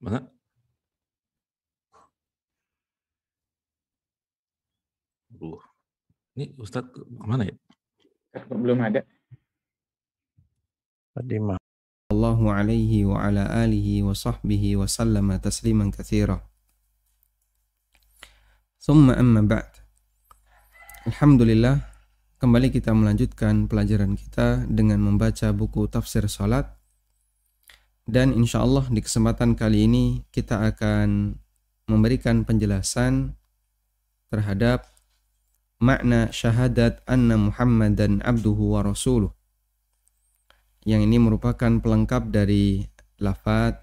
Mana? Aduh, ini Ustadz kemana ya? Belum ada. Tadi mah. Sallallahu alaihi wa ala alihi wa sahbihi wa sallama tasliman katsira. Thumma amma ba'd. Alhamdulillah, kembali kita melanjutkan pelajaran kita dengan membaca buku tafsir salat. Dan insyaallah di kesempatan kali ini kita akan memberikan penjelasan terhadap makna syahadat anna Muhammadan abduhu wa rasuluh. Yang ini merupakan pelengkap dari lafaz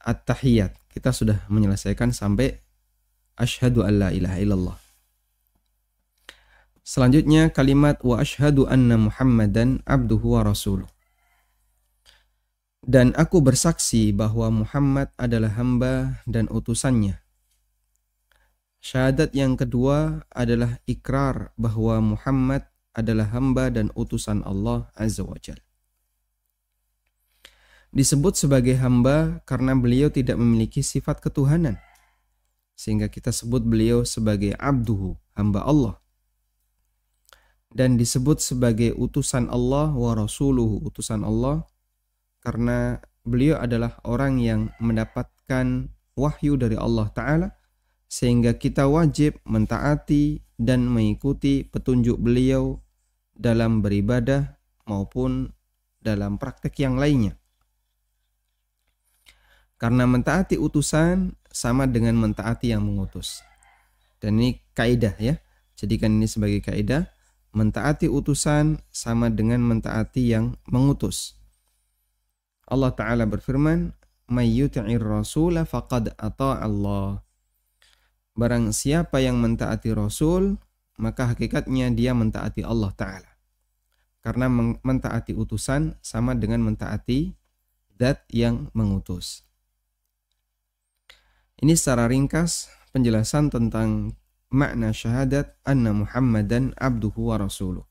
at-tahiyyat. Kita sudah menyelesaikan sampai asyhadu an la ilaha illallah. Selanjutnya kalimat wa asyhadu anna Muhammadan abduhu wa rasuluh. Dan aku bersaksi bahwa Muhammad adalah hamba dan utusannya. Syahadat yang kedua adalah ikrar bahwa Muhammad adalah hamba dan utusan Allah Azza wa Jalla. Disebut sebagai hamba karena beliau tidak memiliki sifat ketuhanan. Sehingga kita sebut beliau sebagai abduhu, hamba Allah. Dan disebut sebagai utusan Allah wa rasuluhu, utusan Allah, karena beliau adalah orang yang mendapatkan wahyu dari Allah Ta'ala, sehingga kita wajib mentaati dan mengikuti petunjuk beliau dalam beribadah maupun dalam praktek yang lainnya. Karena mentaati utusan sama dengan mentaati yang mengutus. Dan ini kaidah ya. Jadikan ini sebagai kaidah. Mentaati utusan sama dengan mentaati yang mengutus. Allah Ta'ala berfirman, "May yuti'ir rasula faqad ata'a Allah." Barang siapa yang mentaati Rasul, maka hakikatnya dia mentaati Allah Ta'ala. Karena mentaati utusan sama dengan mentaati zat yang mengutus. Ini secara ringkas penjelasan tentang makna syahadat anna Muhammadan abduhu wa rasuluh.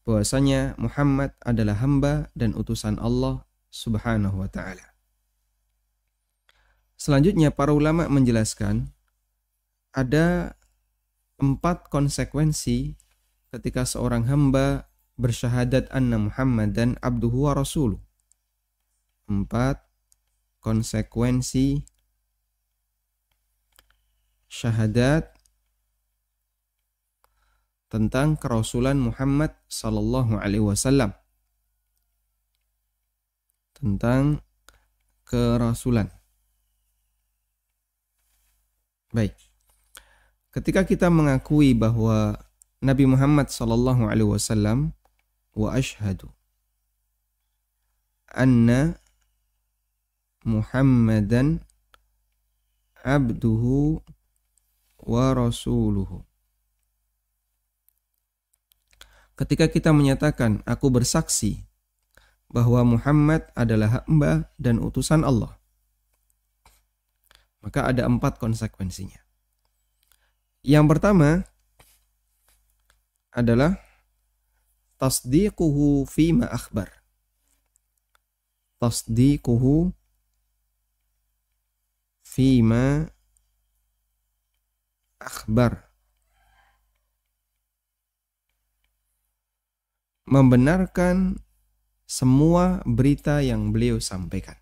Bahwasanya Muhammad adalah hamba dan utusan Allah Subhanahu wa ta'ala. Selanjutnya para ulama menjelaskan ada 4 konsekuensi ketika seorang hamba bersyahadat anna Muhammadan abduhu wa rasuluh. 4 konsekuensi syahadat tentang kerasulan Muhammad sallallahu alaihi wasallam. Tentang kerasulan. Baik. Ketika kita mengakui bahwa Nabi Muhammad sallallahu alaihi wasallam wa asyhadu anna Muhammadan abduhu wa rasuluhu. Ketika kita menyatakan aku bersaksi bahwa Muhammad adalah hamba dan utusan Allah, maka ada 4 konsekuensinya. Yang pertama adalah tasdiquhu fima akhbar. Tasdiquhu fima akhbar. Membenarkan semua berita yang beliau sampaikan.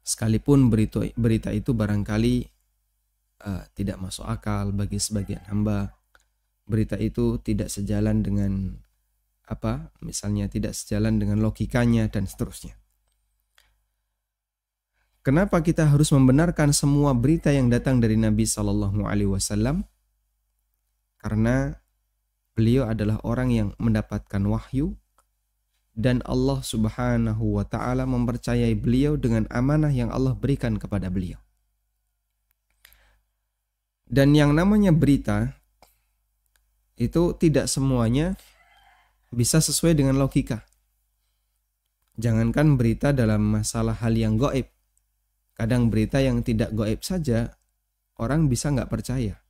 Sekalipun berita itu barangkali tidak masuk akal bagi sebagian hamba. Berita itu tidak sejalan dengan misalnya tidak sejalan dengan logikanya dan seterusnya. Kenapa kita harus membenarkan semua berita yang datang dari Nabi Sallallahu Alaihi Wasallam? Karena beliau adalah orang yang mendapatkan wahyu dan Allah Subhanahu wa ta'ala mempercayai beliau dengan amanah yang Allah berikan kepada beliau. Dan yang namanya berita itu tidak semuanya bisa sesuai dengan logika. Jangankan berita dalam masalah hal yang gaib. Kadang berita yang tidak gaib saja orang bisa nggak percaya.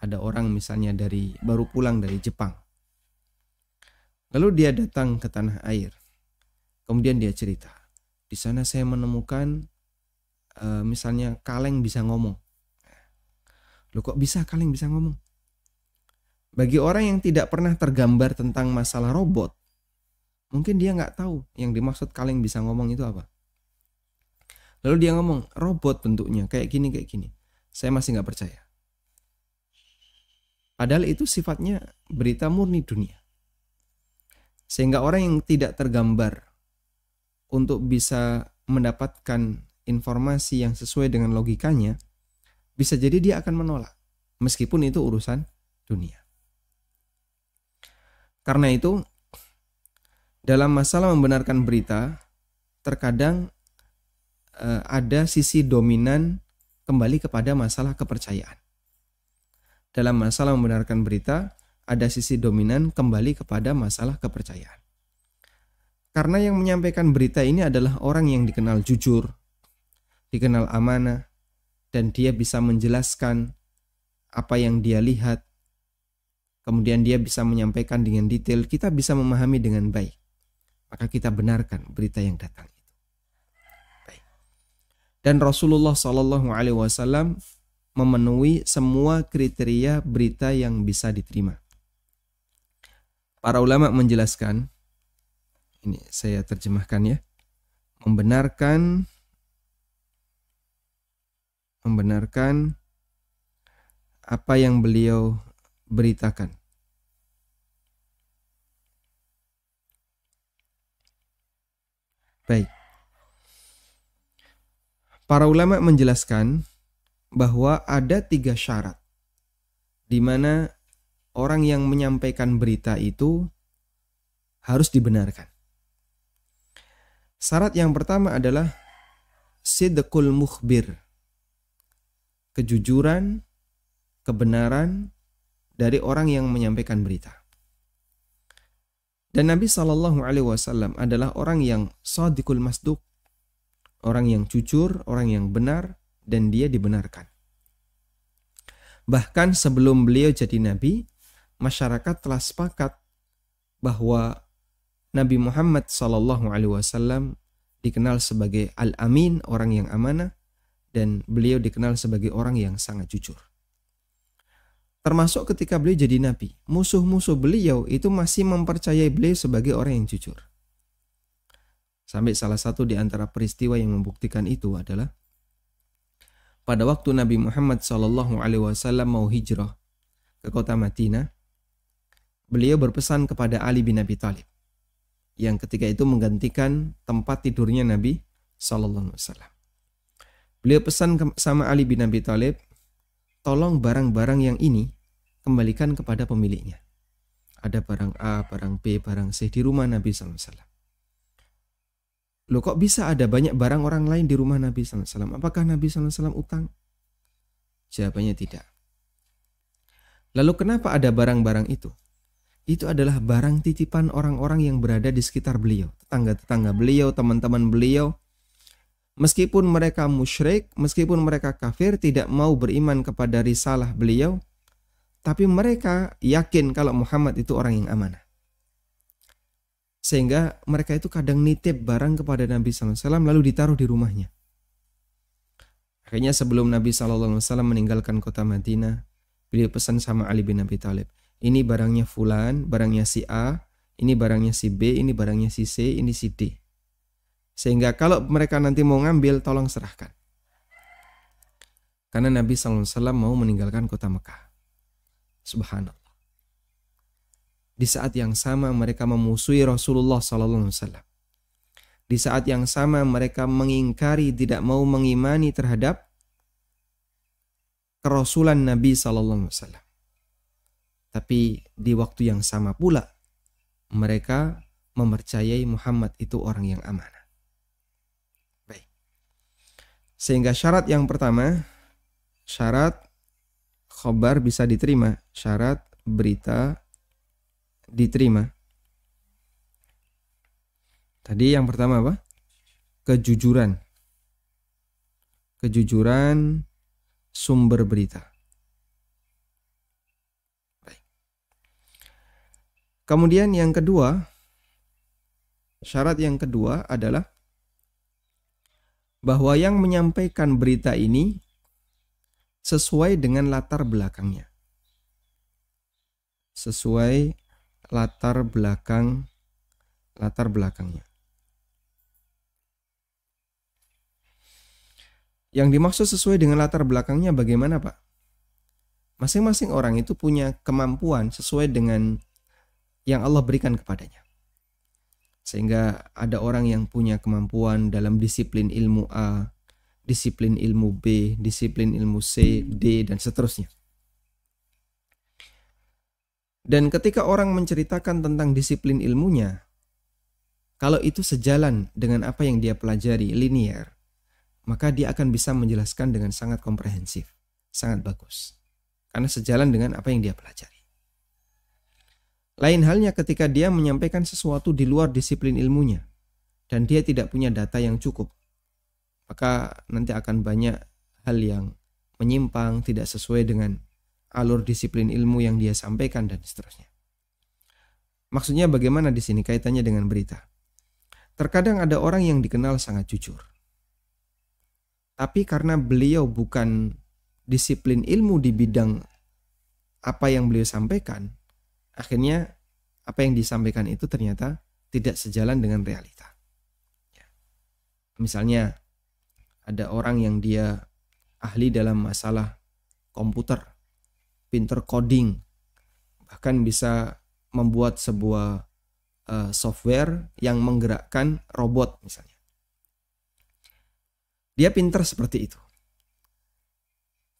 Ada orang misalnya baru pulang dari Jepang. Lalu dia datang ke tanah air. Kemudian dia cerita, Di sana saya menemukan misalnya kaleng bisa ngomong. Loh, kok bisa kaleng bisa ngomong? Bagi orang yang tidak pernah tergambar tentang masalah robot, mungkin dia nggak tahu yang dimaksud kaleng bisa ngomong itu apa. Lalu dia ngomong, robot bentuknya kayak gini, kayak gini. Saya masih nggak percaya. Padahal itu sifatnya berita murni dunia. Sehingga orang yang tidak tergambar untuk bisa mendapatkan informasi yang sesuai dengan logikanya, bisa jadi dia akan menolak. Meskipun itu urusan dunia. Karena itu, dalam masalah membenarkan berita, terkadang ada sisi dominan kembali kepada masalah kepercayaan. Dalam masalah membenarkan berita, ada sisi dominan kembali kepada masalah kepercayaan. Karena yang menyampaikan berita ini adalah orang yang dikenal jujur, dikenal amanah, dan dia bisa menjelaskan apa yang dia lihat. Kemudian dia bisa menyampaikan dengan detail, kita bisa memahami dengan baik. Maka kita benarkan berita yang datang itu. Baik. Dan Rasulullah SAW memenuhi semua kriteria berita yang bisa diterima. Para ulama menjelaskan, ini saya terjemahkan ya, membenarkan apa yang beliau beritakan. Baik. Para ulama menjelaskan bahwa ada 3 syarat di mana orang yang menyampaikan berita itu harus dibenarkan. Syarat yang pertama adalah sidqul mukhbir, kejujuran, kebenaran dari orang yang menyampaikan berita. Dan Nabi SAW adalah orang yang shadiqul masduq, orang yang jujur, orang yang benar, dan dia dibenarkan. Bahkan sebelum beliau jadi nabi, masyarakat telah sepakat bahwa Nabi Muhammad SAW dikenal sebagai Al-Amin, orang yang amanah, dan beliau dikenal sebagai orang yang sangat jujur. Termasuk ketika beliau jadi nabi, musuh-musuh beliau itu masih mempercayai beliau sebagai orang yang jujur. Sampai salah satu di antara peristiwa yang membuktikan itu adalah pada waktu Nabi Muhammad SAW mau hijrah ke kota Madinah, beliau berpesan kepada Ali bin Abi Thalib, yang ketika itu menggantikan tempat tidurnya Nabi SAW. Beliau pesan sama Ali bin Abi Thalib, tolong barang-barang yang ini kembalikan kepada pemiliknya. Ada barang A, barang B, barang C di rumah Nabi SAW. Loh, kok bisa ada banyak barang orang lain di rumah Nabi SAW? Apakah Nabi SAW utang? Jawabannya tidak. Lalu kenapa ada barang-barang itu? Itu adalah barang titipan orang-orang yang berada di sekitar beliau. Tetangga-tetangga beliau, teman-teman beliau. Meskipun mereka musyrik, meskipun mereka kafir, tidak mau beriman kepada risalah beliau, tapi mereka yakin kalau Muhammad itu orang yang amanah. Sehingga mereka itu kadang nitip barang kepada Nabi SAW lalu ditaruh di rumahnya. Akhirnya sebelum Nabi SAW meninggalkan kota Madinah, beliau pesan sama Ali bin Abi Thalib, ini barangnya fulan, barangnya si A, ini barangnya si B, ini barangnya si C, ini si D. Sehingga kalau mereka nanti mau ngambil, tolong serahkan. Karena Nabi SAW mau meninggalkan kota Mekah. Subhanallah. Di saat yang sama mereka memusuhi Rasulullah SAW. Di saat yang sama mereka mengingkari, tidak mau mengimani terhadap kerasulan Nabi SAW. Tapi di waktu yang sama pula mereka mempercayai Muhammad itu orang yang amanah. Baik. Sehingga syarat yang pertama, syarat khabar bisa diterima, syarat berita diterima. Tadi yang pertama apa? Kejujuran. Kejujuran sumber berita. Baik. Kemudian yang kedua, syarat yang kedua adalah bahwa yang menyampaikan berita ini sesuai dengan latar belakangnya. Sesuai latar belakangnya. Yang dimaksud sesuai dengan latar belakangnya bagaimana, Pak? Masing-masing orang itu punya kemampuan sesuai dengan yang Allah berikan kepadanya. Sehingga ada orang yang punya kemampuan dalam disiplin ilmu A, disiplin ilmu B, disiplin ilmu C, D, dan seterusnya. Dan ketika orang menceritakan tentang disiplin ilmunya, kalau itu sejalan dengan apa yang dia pelajari, linear, maka dia akan bisa menjelaskan dengan sangat komprehensif, sangat bagus. Karena sejalan dengan apa yang dia pelajari. Lain halnya ketika dia menyampaikan sesuatu di luar disiplin ilmunya dan dia tidak punya data yang cukup, maka nanti akan banyak hal yang menyimpang, tidak sesuai dengan alur disiplin ilmu yang dia sampaikan dan seterusnya. Maksudnya bagaimana di sini kaitannya dengan berita? Terkadang ada orang yang dikenal sangat jujur. Tapi karena beliau bukan disiplin ilmu di bidang apa yang beliau sampaikan, akhirnya apa yang disampaikan itu ternyata tidak sejalan dengan realita. Misalnya ada orang yang dia ahli dalam masalah komputer, pinter coding, bahkan bisa membuat sebuah software yang menggerakkan robot misalnya. Dia pinter seperti itu.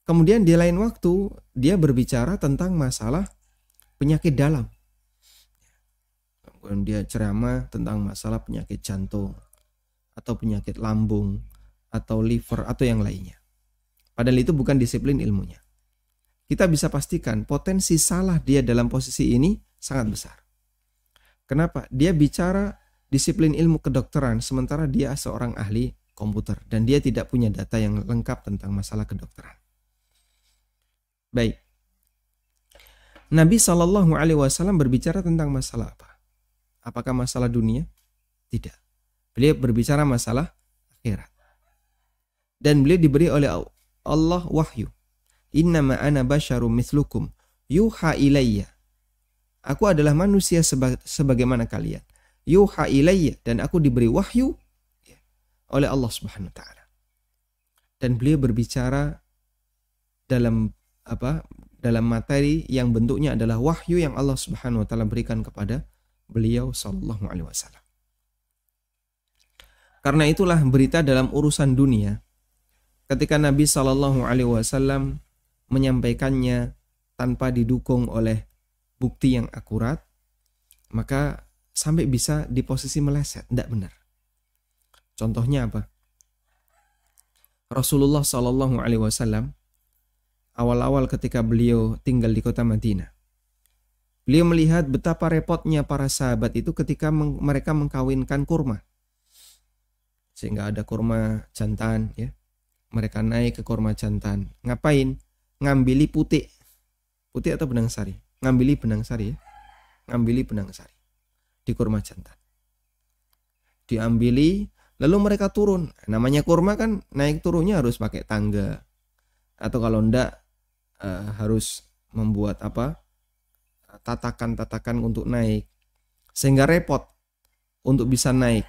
Kemudian di lain waktu dia berbicara tentang masalah penyakit dalam. Kemudian dia ceramah tentang masalah penyakit jantung atau penyakit lambung atau liver atau yang lainnya. Padahal itu bukan disiplin ilmunya. Kita bisa pastikan potensi salah dia dalam posisi ini sangat besar. Kenapa? Dia bicara disiplin ilmu kedokteran sementara dia seorang ahli komputer dan dia tidak punya data yang lengkap tentang masalah kedokteran. Baik. Nabi SAW berbicara tentang masalah apa? Apakah masalah dunia? Tidak. Beliau berbicara masalah akhirat. Dan beliau diberi oleh Allah wahyu. Innama ana basyarum mislukum yuha ilayya. Aku adalah manusia sebagaimana kalian. Yuha ilayya, dan aku diberi wahyu oleh Allah Subhanahu wa taala. Dan beliau berbicara dalam materi yang bentuknya adalah wahyu yang Allah Subhanahu wa taala berikan kepada beliau sallallahu alaihi wasallam. Karena itulah berita dalam urusan dunia ketika Nabi sallallahu alaihi wasallam menyampaikannya tanpa didukung oleh bukti yang akurat, maka sampai bisa di posisi meleset, tidak benar. Contohnya apa? Rasulullah sallallahu alaihi wasallam awal-awal ketika beliau tinggal di kota Madinah, beliau melihat betapa repotnya para sahabat itu ketika mereka mengkawinkan kurma. Sehingga ada kurma jantan, ya. Mereka naik ke kurma jantan. Ngapain? Ngambili putih. Putih atau benang sari? Ngambili benang sari, ya. Ngambili benang sari di kurma jantan. Diambili, lalu mereka turun. Namanya kurma kan naik turunnya harus pakai tangga. Atau kalau enggak harus membuat tatakan-tatakan untuk naik, sehingga repot untuk bisa naik.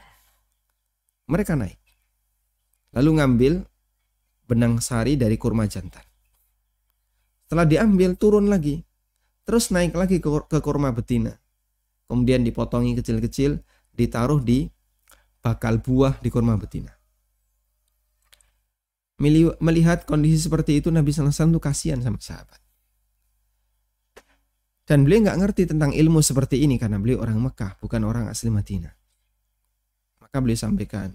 Mereka naik lalu ngambil benang sari dari kurma jantan. Setelah diambil, turun lagi, terus naik lagi ke kurma betina, kemudian dipotongi kecil-kecil, ditaruh di bakal buah di kurma betina. Melihat kondisi seperti itu, Nabi SAW itu kasihan sama sahabat. Dan beliau nggak ngerti tentang ilmu seperti ini karena beliau orang Mekah, bukan orang asli Madinah. Maka beliau sampaikan,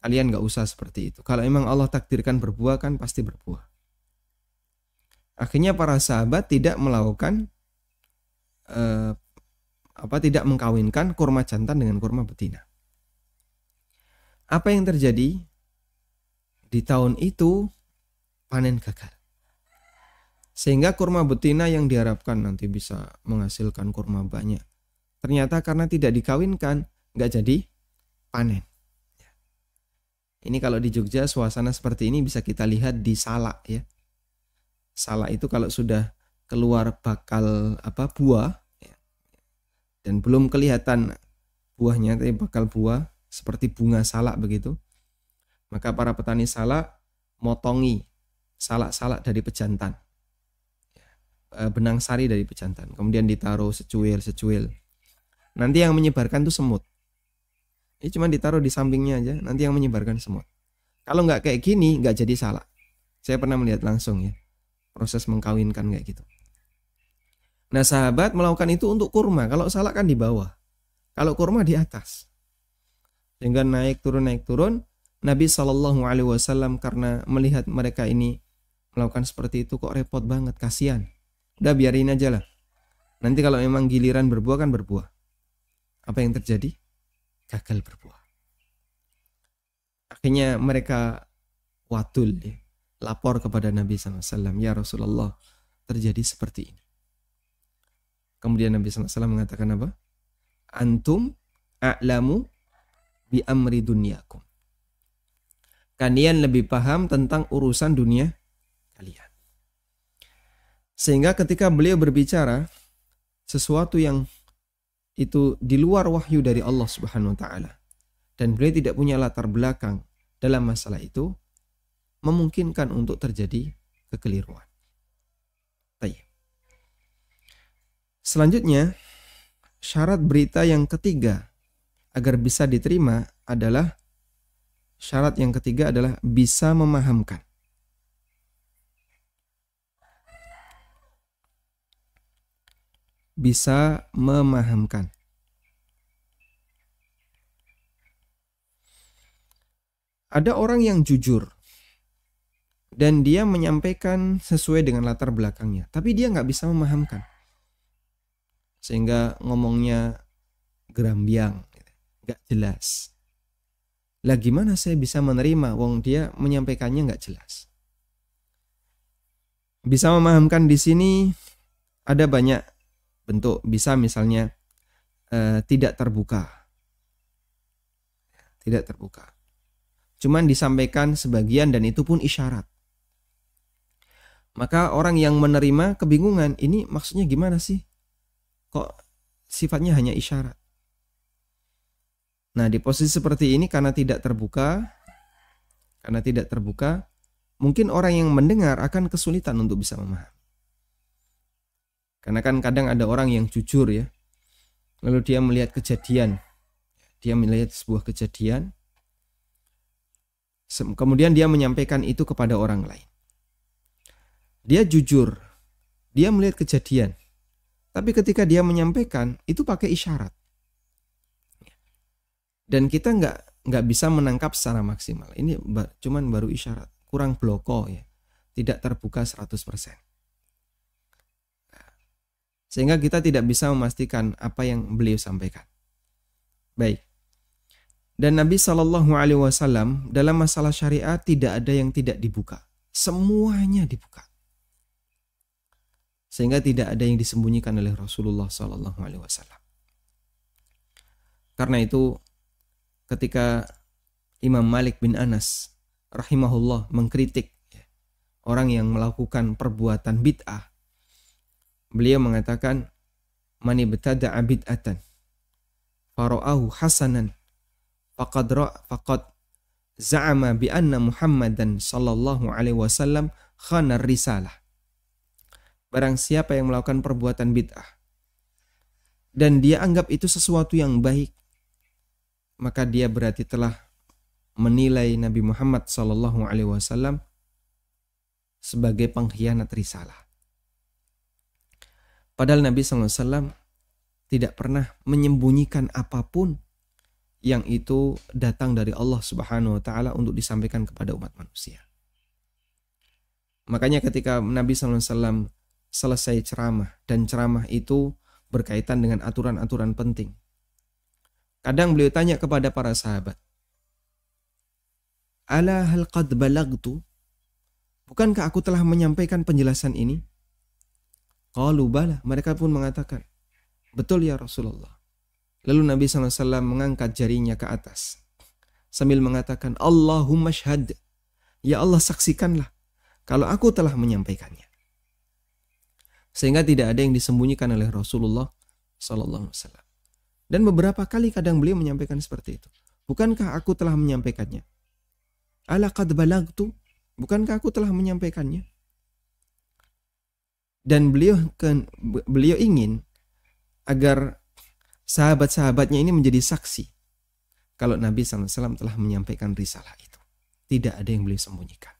kalian nggak usah seperti itu. Kalau emang Allah takdirkan berbuah, kan pasti berbuah. Akhirnya para sahabat tidak melakukan tidak mengkawinkan kurma jantan dengan kurma betina. Apa yang terjadi? Di tahun itu panen gagal. Sehingga kurma betina yang diharapkan nanti bisa menghasilkan kurma banyak, ternyata karena tidak dikawinkan, nggak jadi panen. Ini kalau di Jogja suasana seperti ini bisa kita lihat di salak ya. Salak itu kalau sudah keluar bakal buah ya, dan belum kelihatan buahnya tapi bakal buah seperti bunga salak begitu, maka para petani salak motongi salak-salak dari pejantan, benang sari dari pejantan, kemudian ditaruh secuil. Nanti yang menyebarkan tuh semut. Ini cuma ditaruh di sampingnya aja, nanti yang menyebarkan semut. Kalau nggak kayak gini, nggak jadi salak. Saya pernah melihat langsung ya, proses mengkawinkan kayak gitu. Nah sahabat melakukan itu untuk kurma. Kalau salak kan di bawah, kalau kurma di atas. Sehingga naik turun. Nabi SAW karena melihat mereka ini melakukan seperti itu kok repot banget, kasihan. Udah biarin aja lah. Nanti kalau memang giliran berbuah kan berbuah. Apa yang terjadi? Gagal berbuah. Akhirnya mereka wadul ya, lapor kepada Nabi SAW, ya Rasulullah, terjadi seperti ini. Kemudian Nabi SAW mengatakan apa? Antum a'lamu bi amri dunyakum. Kalian lebih paham tentang urusan dunia kalian. Sehingga ketika beliau berbicara sesuatu yang itu di luar wahyu dari Allah Subhanahu wa taala dan beliau tidak punya latar belakang dalam masalah itu, memungkinkan untuk terjadi kekeliruan. Baik. Selanjutnya, syarat berita yang ketiga agar bisa diterima adalah bisa memahamkan. Bisa memahamkan. Ada orang yang jujur dan dia menyampaikan sesuai dengan latar belakangnya, tapi dia nggak bisa memahamkan, sehingga ngomongnya gerambiang, nggak jelas. Lah gimana saya bisa menerima wong dia menyampaikannya nggak jelas? Bisa memahamkan di sini ada banyak bentuk. Bisa misalnya tidak terbuka. Cuman disampaikan sebagian dan itu pun isyarat. Maka orang yang menerima kebingungan, ini maksudnya gimana sih? Kok sifatnya hanya isyarat? Nah, di posisi seperti ini karena tidak terbuka, mungkin orang yang mendengar akan kesulitan untuk bisa memahami. Karena kan kadang ada orang yang jujur ya, lalu dia melihat sebuah kejadian, kemudian dia menyampaikan itu kepada orang lain. Dia jujur, dia melihat kejadian, tapi ketika dia menyampaikan itu pakai isyarat. Dan kita nggak bisa menangkap secara maksimal. Ini cuman baru isyarat, kurang bloko ya, tidak terbuka 100%. Sehingga kita tidak bisa memastikan apa yang beliau sampaikan. Baik. Dan Nabi SAW dalam masalah syariat tidak ada yang tidak dibuka. Semuanya dibuka. Sehingga tidak ada yang disembunyikan oleh Rasulullah SAW. Karena itu ketika Imam Malik bin Anas rahimahullah mengkritik orang yang melakukan perbuatan bid'ah, beliau mengatakan, man ibtada'a bid'atan fara'ahu hasanan faqad za'ama bi anna Muhammadan sallallahu alaihi wasallam khana risalah. Barang siapa yang melakukan perbuatan bid'ah dan dia anggap itu sesuatu yang baik, maka dia berarti telah menilai Nabi Muhammad sallallahu alaihi wasallam sebagai pengkhianat risalah. Padahal Nabi SAW tidak pernah menyembunyikan apapun yang itu datang dari Allah Subhanahu wa taala untuk disampaikan kepada umat manusia. Makanya ketika Nabi SAW selesai ceramah, dan ceramah itu berkaitan dengan aturan-aturan penting, kadang beliau tanya kepada para sahabat, ala hal qad balagtu, bukankah aku telah menyampaikan penjelasan ini? Qalu bala, mereka pun mengatakan, betul ya Rasulullah. Lalu Nabi SAW mengangkat jarinya ke atas, sambil mengatakan, Allahumma syhad, ya Allah saksikanlah kalau aku telah menyampaikannya. Sehingga tidak ada yang disembunyikan oleh Rasulullah sallallahu alaihi wasallam. Dan beberapa kali kadang beliau menyampaikan seperti itu. Bukankah aku telah menyampaikannya? Ala qad balagtu, bukankah aku telah menyampaikannya? Dan beliau ingin agar sahabat-sahabatnya ini menjadi saksi kalau Nabi SAW telah menyampaikan risalah itu. Tidak ada yang beliau sembunyikan.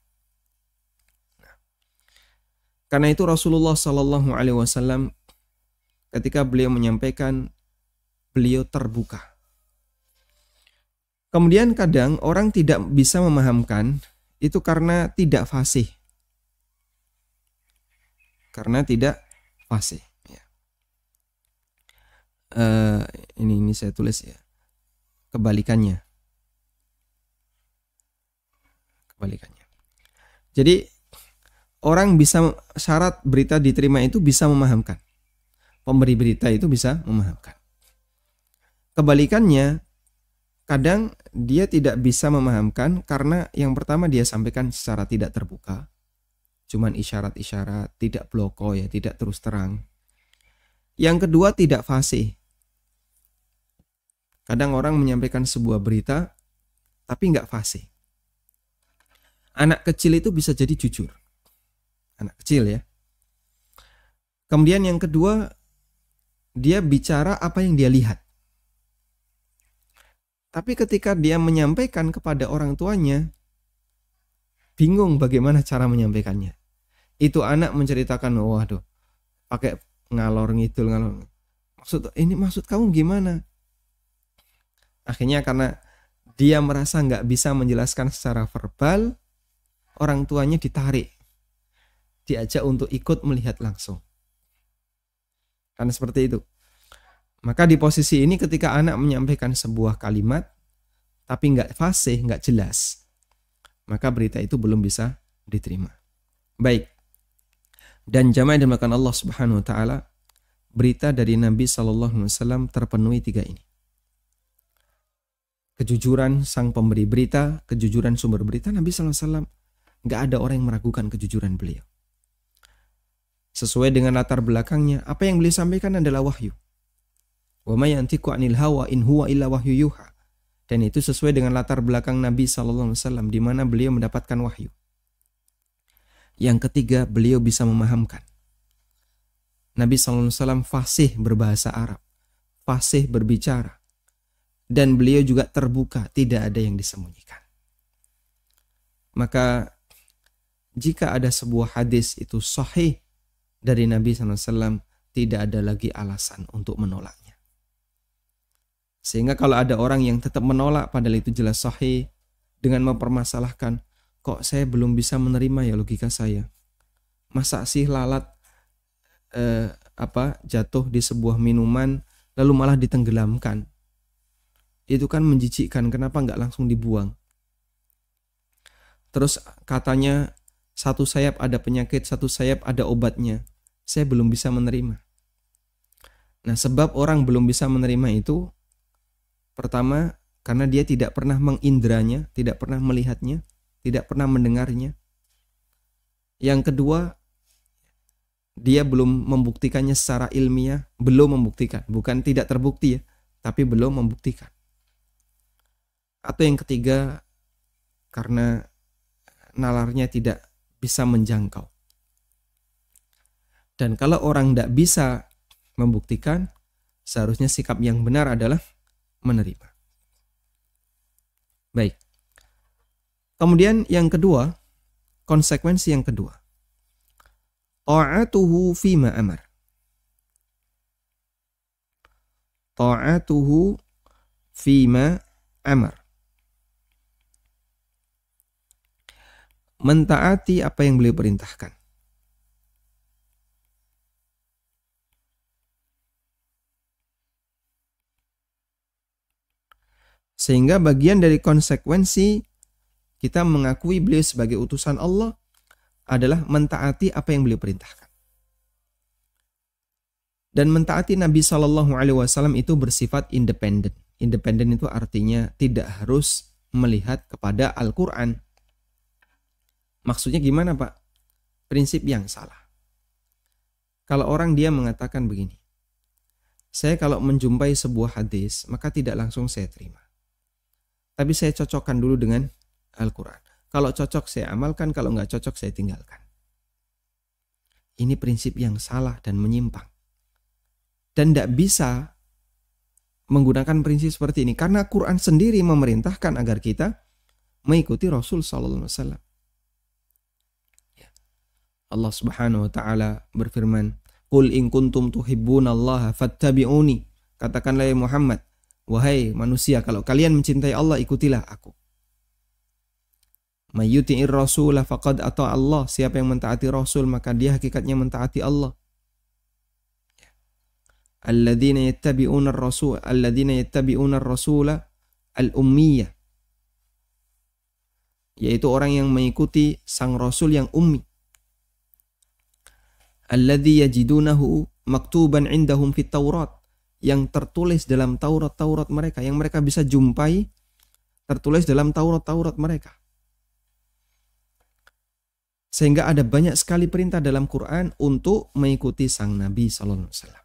Karena itu Rasulullah SAW ketika beliau menyampaikan, beliau terbuka. Kemudian kadang orang tidak bisa memahamkan itu karena tidak fasih. Karena tidak fasih. Ya. Ini saya tulis ya. Kebalikannya. Jadi orang bisa, syarat berita diterima itu bisa memahamkan. Pemberi berita itu bisa memahamkan. Kebalikannya, kadang dia tidak bisa memahamkan karena yang pertama dia sampaikan secara tidak terbuka. Cuman isyarat-isyarat, tidak bloko ya, tidak terus terang. Yang kedua tidak fasih. Kadang orang menyampaikan sebuah berita tapi nggak fasih. Anak kecil itu bisa jadi jujur. Anak kecil ya. Kemudian yang kedua, dia bicara apa yang dia lihat. Tapi ketika dia menyampaikan kepada orang tuanya, bingung bagaimana cara menyampaikannya. Itu anak menceritakan, waduh, pakai ngalor ngidul. Maksud kamu gimana? Akhirnya karena dia merasa nggak bisa menjelaskan secara verbal, orang tuanya ditarik, diajak untuk ikut melihat langsung. Karena seperti itu. Maka di posisi ini ketika anak menyampaikan sebuah kalimat, tapi nggak fasih, nggak jelas, maka berita itu belum bisa diterima. Baik. Dan jamaah yang dimuliakan Allah Subhanahu wa taala, berita dari Nabi sallallahu alaihi wasallam terpenuhi 3 ini. Kejujuran sang pemberi berita, kejujuran sumber berita. Nabi sallallahu alaihi wasallam enggak ada orang yang meragukan kejujuran beliau. Sesuai dengan latar belakangnya, apa yang beliau sampaikan adalah wahyu. Wa may yantiqu 'anil hawa in huwa illa wahyu yuha. Dan itu sesuai dengan latar belakang Nabi sallallahu alaihi wasallam di mana beliau mendapatkan wahyu. Yang ketiga, beliau bisa memahamkan. Nabi SAW fasih berbahasa Arab, fasih berbicara, dan beliau juga terbuka, tidak ada yang disembunyikan. Maka jika ada sebuah hadis itu sahih dari Nabi SAW, tidak ada lagi alasan untuk menolaknya. Sehingga kalau ada orang yang tetap menolak padahal itu jelas sahih, dengan mempermasalahkan, kok saya belum bisa menerima ya logika saya. Masa sih lalat jatuh di sebuah minuman lalu malah ditenggelamkan? Itu kan menjijikkan, kenapa nggak langsung dibuang? Terus katanya satu sayap ada penyakit, satu sayap ada obatnya. Saya belum bisa menerima. Nah, sebab orang belum bisa menerima itu, pertama karena dia tidak pernah mengindranya, tidak pernah melihatnya, tidak pernah mendengarnya. Yang kedua, dia belum membuktikannya secara ilmiah, belum membuktikan, bukan tidak terbukti ya, tapi belum membuktikan. Atau yang ketiga, karena nalarnya tidak bisa menjangkau. Dan kalau orang tidak bisa membuktikan, seharusnya sikap yang benar adalah menerima. Baik. Kemudian yang kedua, konsekuensi yang kedua. Ta'atuhu fima amar. Ta'atuhu fima amar. Mentaati apa yang beliau perintahkan. Sehingga bagian dari konsekuensi kita mengakui beliau sebagai utusan Allah adalah mentaati apa yang beliau perintahkan. Dan mentaati Nabi SAW itu bersifat independen. Independen itu artinya tidak harus melihat kepada Al-Quran. Maksudnya gimana Pak? Prinsip yang salah. Kalau orang dia mengatakan begini, saya kalau menjumpai sebuah hadis, maka tidak langsung saya terima. Tapi saya cocokkan dulu dengan Al-Quran. Kalau cocok saya amalkan, kalau nggak cocok saya tinggalkan. Ini prinsip yang salah dan menyimpang. Dan tidak bisa menggunakan prinsip seperti ini. Karena Quran sendiri memerintahkan agar kita mengikuti Rasul SAW. Allah Subhanahu wa Ta'ala berfirman, "Qul in kuntum tuhibbunallaha fattabi'uni." Katakanlah ya Muhammad, wahai manusia, kalau kalian mencintai Allah, ikutilah aku. May yuti'ir rasula faqad ata Allah. Siapa yang mentaati Rasul, maka dia hakikatnya mentaati Allah. Alladzina yattabi'una ar-rasul, alladzina yattabi'una ar-rasula al-ummiyah. Yaitu orang yang mengikuti sang Rasul yang ummi. Alladzi yajidunahu maktuban indahum fit Taurat, yang tertulis dalam Taurat mereka, yang mereka bisa jumpai tertulis dalam Taurat mereka. Sehingga ada banyak sekali perintah dalam Quran untuk mengikuti sang Nabi sallallahu alaihi wasallam.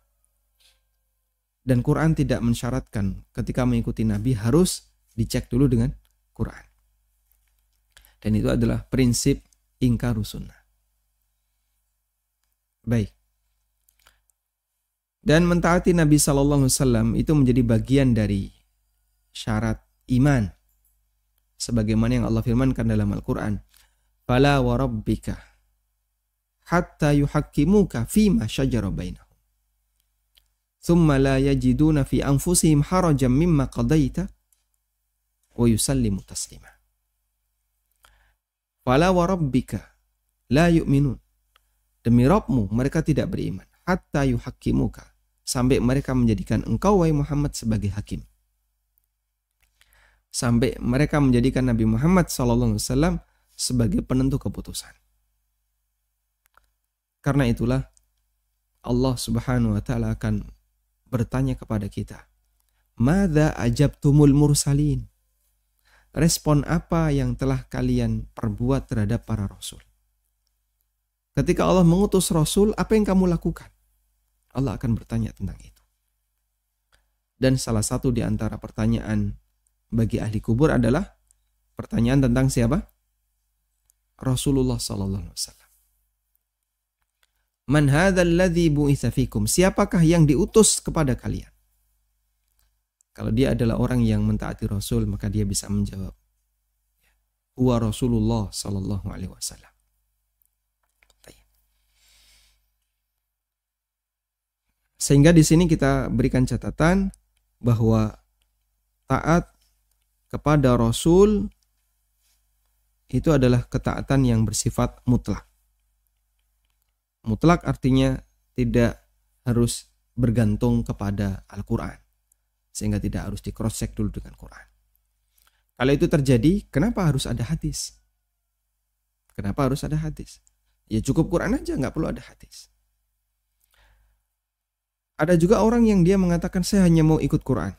Dan Quran tidak mensyaratkan ketika mengikuti Nabi harus dicek dulu dengan Quran. Dan itu adalah prinsip ingkarus sunnah. Baik. Dan mentaati Nabi sallallahu alaihi wasallam itu menjadi bagian dari syarat iman. Sebagaimana yang Allah firmankan dalam Al-Quran. Fala wa rabbika hatta yuhakkimuka fima syajara bainahum. Thumma la yajiduna fi anfusihim harajan mimma qadaita wa yusallimu taslima. Fala wa rabbika la yu'minun. Demi Rabbmu mereka tidak beriman. Hatta yuhakkimuka. Sampai mereka menjadikan engkau wahai Muhammad sebagai hakim. Sampai mereka menjadikan Nabi Muhammad SAW sebagai penentu keputusan. Karena itulah Allah Subhanahu wa Ta'ala akan bertanya kepada kita, "Madza ajabtumul mursalin?" Respon apa yang telah kalian perbuat terhadap para rasul? Ketika Allah mengutus rasul, apa yang kamu lakukan? Allah akan bertanya tentang itu. Dan salah satu di antara pertanyaan bagi ahli kubur adalah pertanyaan tentang siapa? Rasulullah sallallahu alaihi wasallam. Man hadzal ladzi bu'itsa fikum? Siapakah yang diutus kepada kalian? Kalau dia adalah orang yang mentaati Rasul, maka dia bisa menjawab, huwa Rasulullah sallallahu alaihi wasallam. Sehingga di sini kita berikan catatan bahwa taat kepada Rasul itu adalah ketaatan yang bersifat mutlak. Mutlak artinya tidak harus bergantung kepada Al-Quran. Sehingga tidak harus di cross check dulu dengan Quran. Kalau itu terjadi, kenapa harus ada hadis? Kenapa harus ada hadis? Ya cukup Quran aja, nggak perlu ada hadis. Ada juga orang yang dia mengatakan saya hanya mau ikut Quran.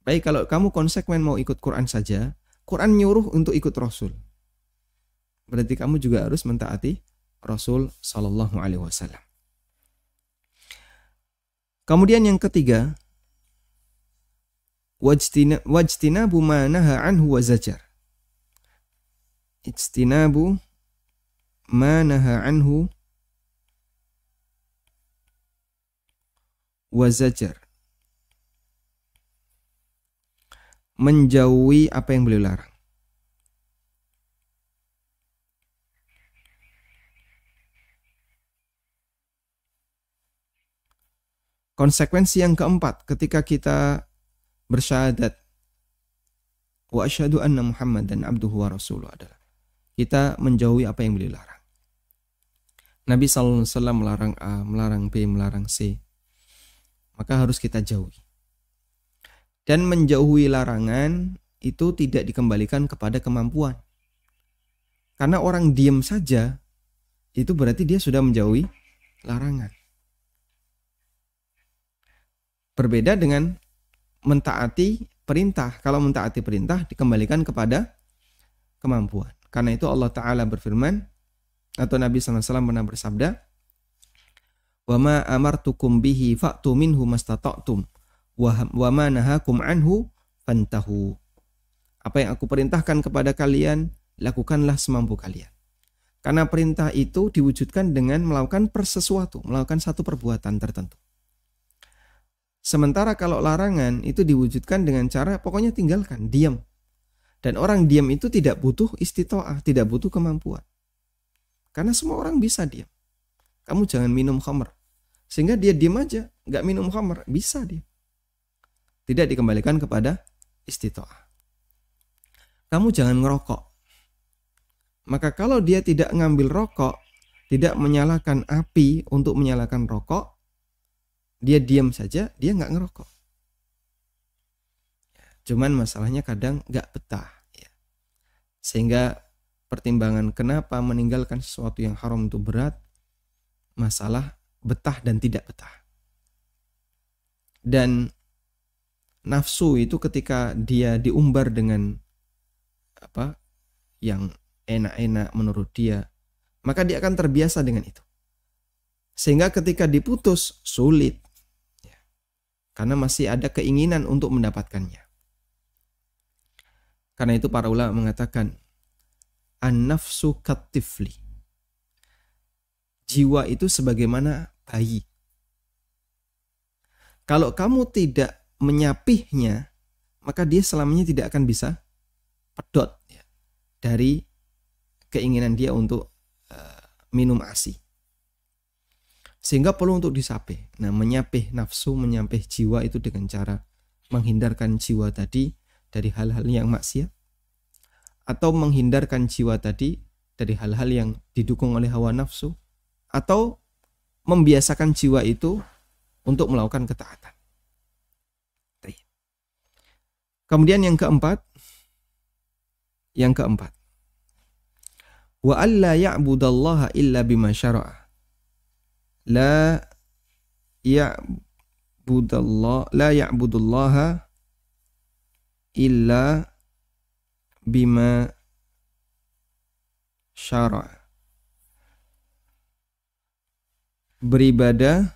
Baik, kalau kamu konsekuen mau ikut Quran saja, Quran nyuruh untuk ikut Rasul. Berarti kamu juga harus mentaati Rasul sallallahu alaihi wasallam. Kemudian yang ketiga, wajtinabu ma naha anhu wa zajar. Ijtinabu ma naha anhu wa zajar. Menjauhi apa yang beliau larang. Konsekuensi yang keempat ketika kita bersyahadat wa asyhadu anna Muhammadan abduhu wa rasuluhu adalah kita menjauhi apa yang beliau larang. Nabi sallallahu alaihi wasallam melarang A, melarang B, melarang C. Maka harus kita jauhi. Dan menjauhi larangan itu tidak dikembalikan kepada kemampuan. Karena orang diam saja, itu berarti dia sudah menjauhi larangan. Berbeda dengan mentaati perintah, kalau mentaati perintah dikembalikan kepada kemampuan. Karena itu Allah Ta'ala berfirman, atau Nabi SAW pernah bersabda, "Wa ma amartukum bihi fa'tu minhu mastata'tum wa ma nahakum anhu fantahu." Apa yang aku perintahkan kepada kalian, lakukanlah semampu kalian. Karena perintah itu diwujudkan dengan melakukan sesuatu, melakukan satu perbuatan tertentu. Sementara kalau larangan itu diwujudkan dengan cara pokoknya tinggalkan, diam. Dan orang diam itu tidak butuh istitoah, tidak butuh kemampuan. Karena semua orang bisa diam. Kamu jangan minum khamr. Sehingga dia diam aja, nggak minum khamr, bisa dia. Tidak dikembalikan kepada istitoah. Kamu jangan ngerokok. Maka kalau dia tidak ngambil rokok, tidak menyalakan api untuk menyalakan rokok, dia diam saja, dia nggak ngerokok. Cuman masalahnya kadang nggak betah. Ya. Sehingga pertimbangan kenapa meninggalkan sesuatu yang haram itu berat, masalah betah dan tidak betah. Dan nafsu itu ketika dia diumbar dengan yang enak-enak menurut dia, maka dia akan terbiasa dengan itu. Sehingga ketika diputus sulit. Ya. Karena masih ada keinginan untuk mendapatkannya. Karena itu para ulama mengatakan an-nafsu katifli. Jiwa itu sebagaimana bayi. Kalau kamu tidak menyapihnya, maka dia selamanya tidak akan bisa pedot ya, dari keinginan dia untuk minum ASI. Sehingga perlu untuk disapih. Nah, menyapih nafsu, menyapih jiwa itu dengan cara menghindarkan jiwa tadi dari hal-hal yang maksiat, atau menghindarkan jiwa tadi dari hal-hal yang didukung oleh hawa nafsu, atau membiasakan jiwa itu untuk melakukan ketaatan. Kemudian yang keempat, wa alla ya'budallaha illa bima syara'a. La ya'budullaha illa bima syara'a. Beribadah,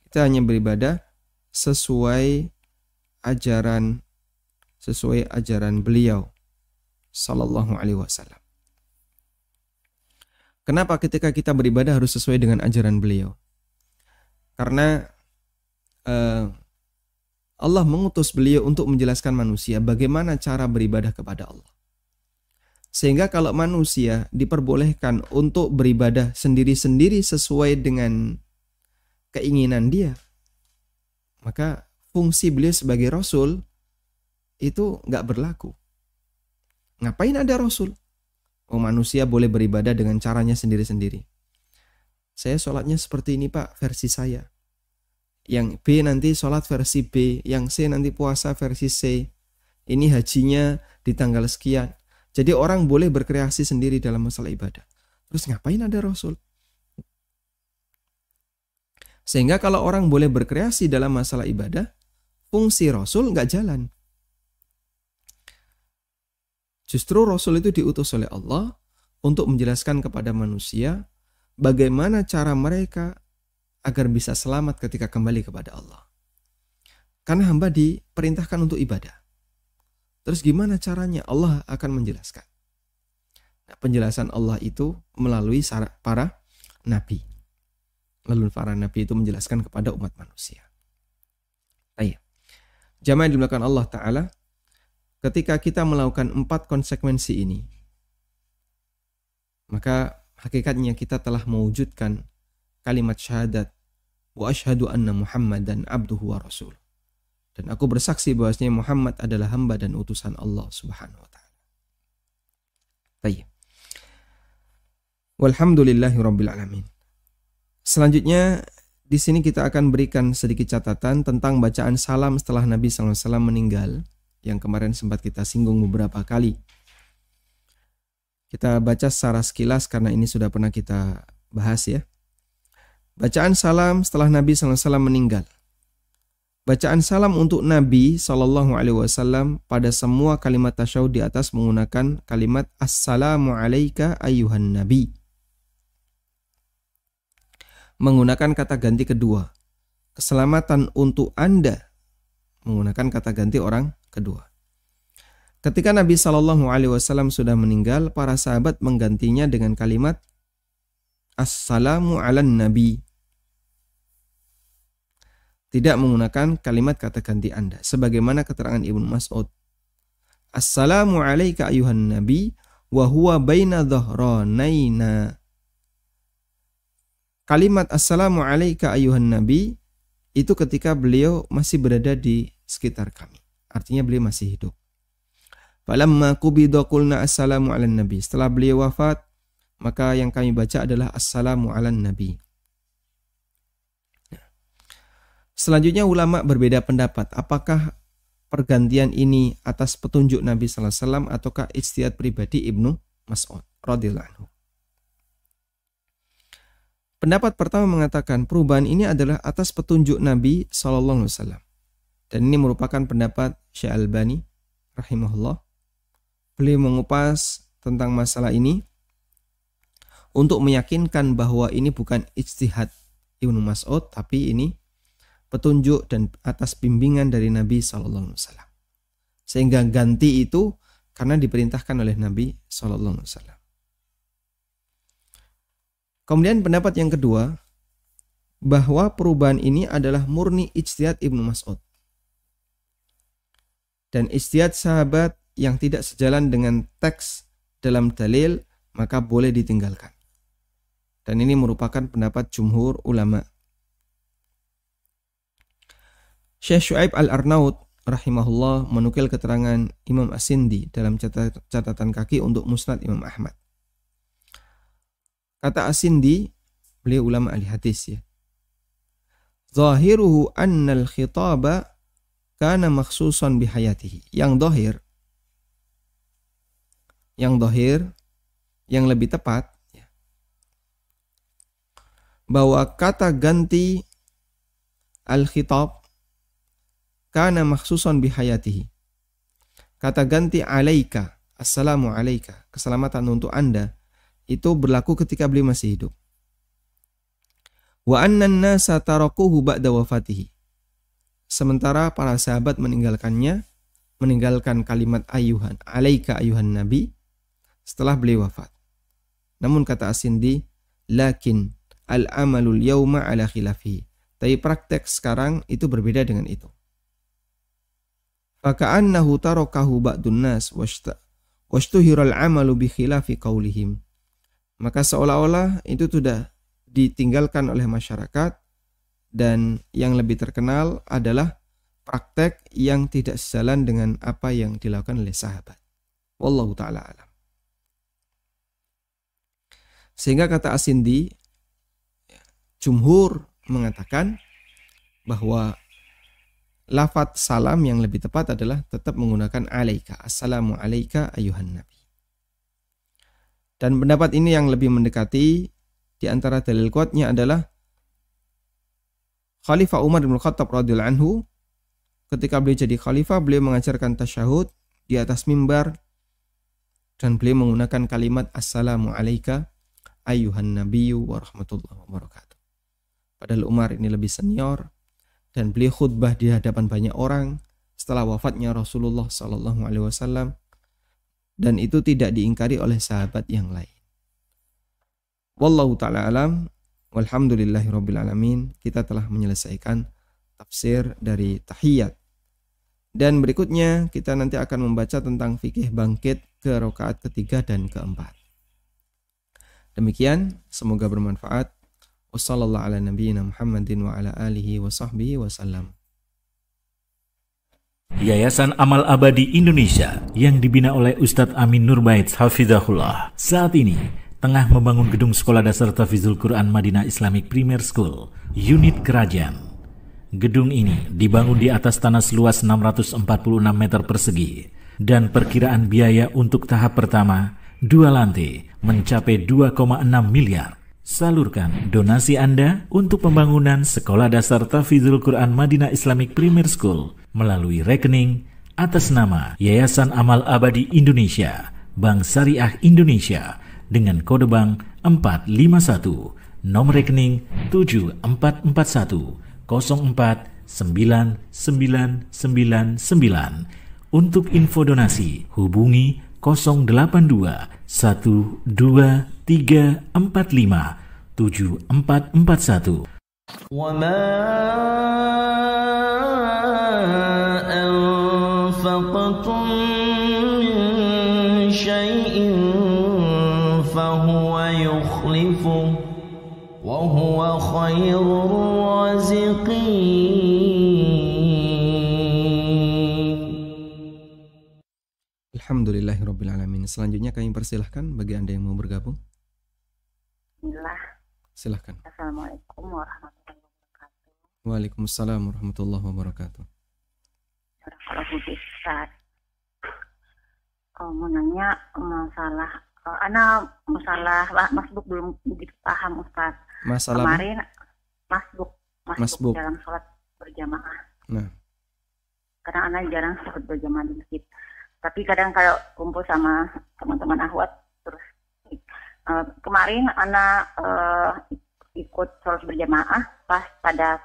kita hanya beribadah sesuai ajaran beliau sallallahu alaihi wasallam. Kenapa ketika kita beribadah harus sesuai dengan ajaran beliau? Karena Allah mengutus beliau untuk menjelaskan manusia bagaimana cara beribadah kepada Allah. Sehingga kalau manusia diperbolehkan untuk beribadah sendiri-sendiri sesuai dengan keinginan dia, maka fungsi beliau sebagai Rasul itu nggak berlaku. Ngapain ada Rasul? Oh, manusia boleh beribadah dengan caranya sendiri-sendiri. Saya sholatnya seperti ini Pak, versi saya. Yang B nanti sholat versi B, yang C nanti puasa versi C. Ini hajinya di tanggal sekian. Jadi orang boleh berkreasi sendiri dalam masalah ibadah. Terus ngapain ada Rasul? Sehingga kalau orang boleh berkreasi dalam masalah ibadah, fungsi Rasul nggak jalan. Justru Rasul itu diutus oleh Allah untuk menjelaskan kepada manusia bagaimana cara mereka agar bisa selamat ketika kembali kepada Allah. Karena hamba diperintahkan untuk ibadah. Terus gimana caranya? Allah akan menjelaskan. Nah, penjelasan Allah itu melalui para nabi. Lalu para nabi itu menjelaskan kepada umat manusia. Baik. Jamaah yang dimuliakan Allah Ta'ala, ketika kita melakukan 4 konsekuensi ini, maka hakikatnya kita telah mewujudkan kalimat syahadat wa asyhadu anna Muhammadan abduhu wa rasul. Dan aku bersaksi bahwasanya Muhammad adalah hamba dan utusan Allah Subhanahu wa taala. Baik. Walhamdulillahirabbil alamin. Selanjutnya di sini kita akan berikan sedikit catatan tentang bacaan salam setelah Nabi SAW meninggal, yang kemarin sempat kita singgung beberapa kali. Kita baca secara sekilas karena ini sudah pernah kita bahas ya. Bacaan salam setelah Nabi SAW meninggal. Bacaan salam untuk Nabi SAW pada semua kalimat tasyahud di atas menggunakan kalimat Assalamu alayka ayyuhan Nabi. Menggunakan kata ganti kedua. Keselamatan untuk Anda. Menggunakan kata ganti orang kedua. Ketika Nabi SAW sudah meninggal, para sahabat menggantinya dengan kalimat Assalamu ala Nabi. Tidak menggunakan kalimat kata ganti Anda. Sebagaimana keterangan Ibnu Mas'ud. Assalamu alayka ayuhan Nabi wa huwa baina dhahranaina. Kalimat Assalamu alayka ayuhan Nabi itu ketika beliau masih berada di sekitar kami. Artinya beliau masih hidup. Falamma qubida qulna assalamu ala Nabi. Setelah beliau wafat, maka yang kami baca adalah Assalamu ala Nabi. Selanjutnya ulama berbeda pendapat, apakah pergantian ini atas petunjuk Nabi sallallahu alaihi wasallam ataukah ijtihad pribadi Ibnu Mas'ud radhiyallahu anhu. Pendapat pertama mengatakan perubahan ini adalah atas petunjuk Nabi sallallahu alaihi wasallam. Dan ini merupakan pendapat Syekh Albani rahimahullah. Beliau mengupas tentang masalah ini untuk meyakinkan bahwa ini bukan ijtihad Ibnu Mas'ud, tapi ini petunjuk dan atas bimbingan dari Nabi SAW. Sehingga ganti itu karena diperintahkan oleh Nabi SAW. Kemudian pendapat yang kedua, bahwa perubahan ini adalah murni ijtihad Ibnu Mas'ud. Dan ijtihad sahabat yang tidak sejalan dengan teks dalam dalil, maka boleh ditinggalkan. Dan ini merupakan pendapat jumhur ulama. Syekh Syu'aib Al-Arnaud rahimahullah menukil keterangan Imam As-Sindi dalam catatan kaki untuk Musnad Imam Ahmad. Kata As-Sindi, beliau ulama ahli hadis ya. Zahiruhu annal khitaba kana makhsusan bihayatihi. Yang dohir, yang lebih tepat ya, bahwa kata ganti al-khitab kana makhsusan bihayatihi. Kata ganti alaika, assalamu alaika, keselamatan untuk Anda, itu berlaku ketika beliau masih hidup. Wa annan nasa tarakuhu ba'da wafatihi. Sementara para sahabat meninggalkan kalimat ayuhan, alaika ayuhan Nabi setelah beliau wafat. Namun kata As-Sindi, lakin al-amalul yawma ala khilafihi. Tapi praktek sekarang itu berbeda dengan itu. Faka'annahu tarakahu ba'dun nas washtuhiral amalu bi khilafi qaulihim. Maka seolah-olah itu sudah ditinggalkan oleh masyarakat dan yang lebih terkenal adalah praktek yang tidak sejalan dengan apa yang dilakukan oleh sahabat. Wallahu ta'ala alam. Sehingga kata As-Sindi, jumhur mengatakan bahwa lafadz salam yang lebih tepat adalah tetap menggunakan alaika. Assalamu alaika ayuhan Nabi. Dan pendapat ini yang lebih mendekati di antara dalil kuatnya adalah Khalifah Umar bin Khattab radhiyallahu anhu. Ketika beliau jadi khalifah, beliau mengajarkan tasyahud di atas mimbar dan beliau menggunakan kalimat Assalamu alaika ayuhan nabiyyu wa rahmatullahi wa barakatuh. Padahal Umar ini lebih senior dan beliau khutbah di hadapan banyak orang setelah wafatnya Rasulullah SAW, dan itu tidak diingkari oleh sahabat yang lain. Wallahu ta'ala alam, walhamdulillahirabbil alamin. Kita telah menyelesaikan tafsir dari tahiyat. Dan berikutnya kita nanti akan membaca tentang fikih bangkit ke rakaat ketiga dan keempat. Demikian, semoga bermanfaat. Wassallallahu ala nabiyyina Muhammadin wa ala alihi wa sahbihi wasallam. Yayasan Amal Abadi Indonesia yang dibina oleh Ustadz Amin Nurbaits Hafizahullah saat ini tengah membangun gedung Sekolah Dasar Tahfidzul Quran Madinah Islamic Premier School, unit Kerajaan. Gedung ini dibangun di atas tanah seluas 646 meter persegi dan perkiraan biaya untuk tahap pertama 2 lantai mencapai 2,6 miliar. Salurkan donasi Anda untuk pembangunan Sekolah Dasar Tahfidzul Quran Madinah Islamic Premier School melalui rekening atas nama Yayasan Amal Abadi Indonesia, Bank Syariah Indonesia dengan kode bank 451, nomor rekening 7441 049999. Untuk info donasi hubungi 082 12345 7441. وما أنفقتم من شيء فهو يخلفه وهو خير الرازقين. Alhamdulillahirrabbilalamin. Selanjutnya kami persilahkan bagi Anda yang mau bergabung. Bismillah. Silahkan. Assalamualaikum warahmatullahi wabarakatuh. Waalaikumsalam warahmatullahi wabarakatuh. Kalau Bu Ustaz, mau nanya masalah masbuk belum begitu paham Ustaz. Masalah Kemarin masbuk Masbuk. dalam sholat berjamaah. Nah, Karena anak jarang sholat berjamaah di masjid. Tapi kadang kalau kumpul sama teman-teman ahwat terus kemarin anak ikut sholat berjamaah pas pada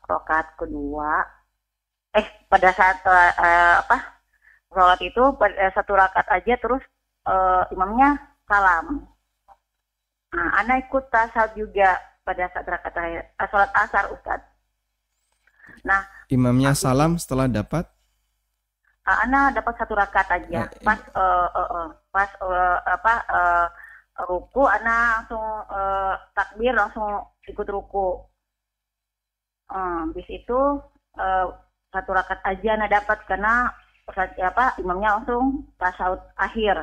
rakaat kedua. Pada saat sholat itu satu rakaat aja terus imamnya salam. Nah, anak ikut tasawuf juga pada saat rakaat terakhir sholat asar Ustaz. Nah, imamnya salam setelah dapat anak dapat satu rakaat aja. Pas ruku anak langsung takbir langsung ikut ruku. Habis itu satu rakaat aja anak dapat karena imamnya langsung tasawuf akhir.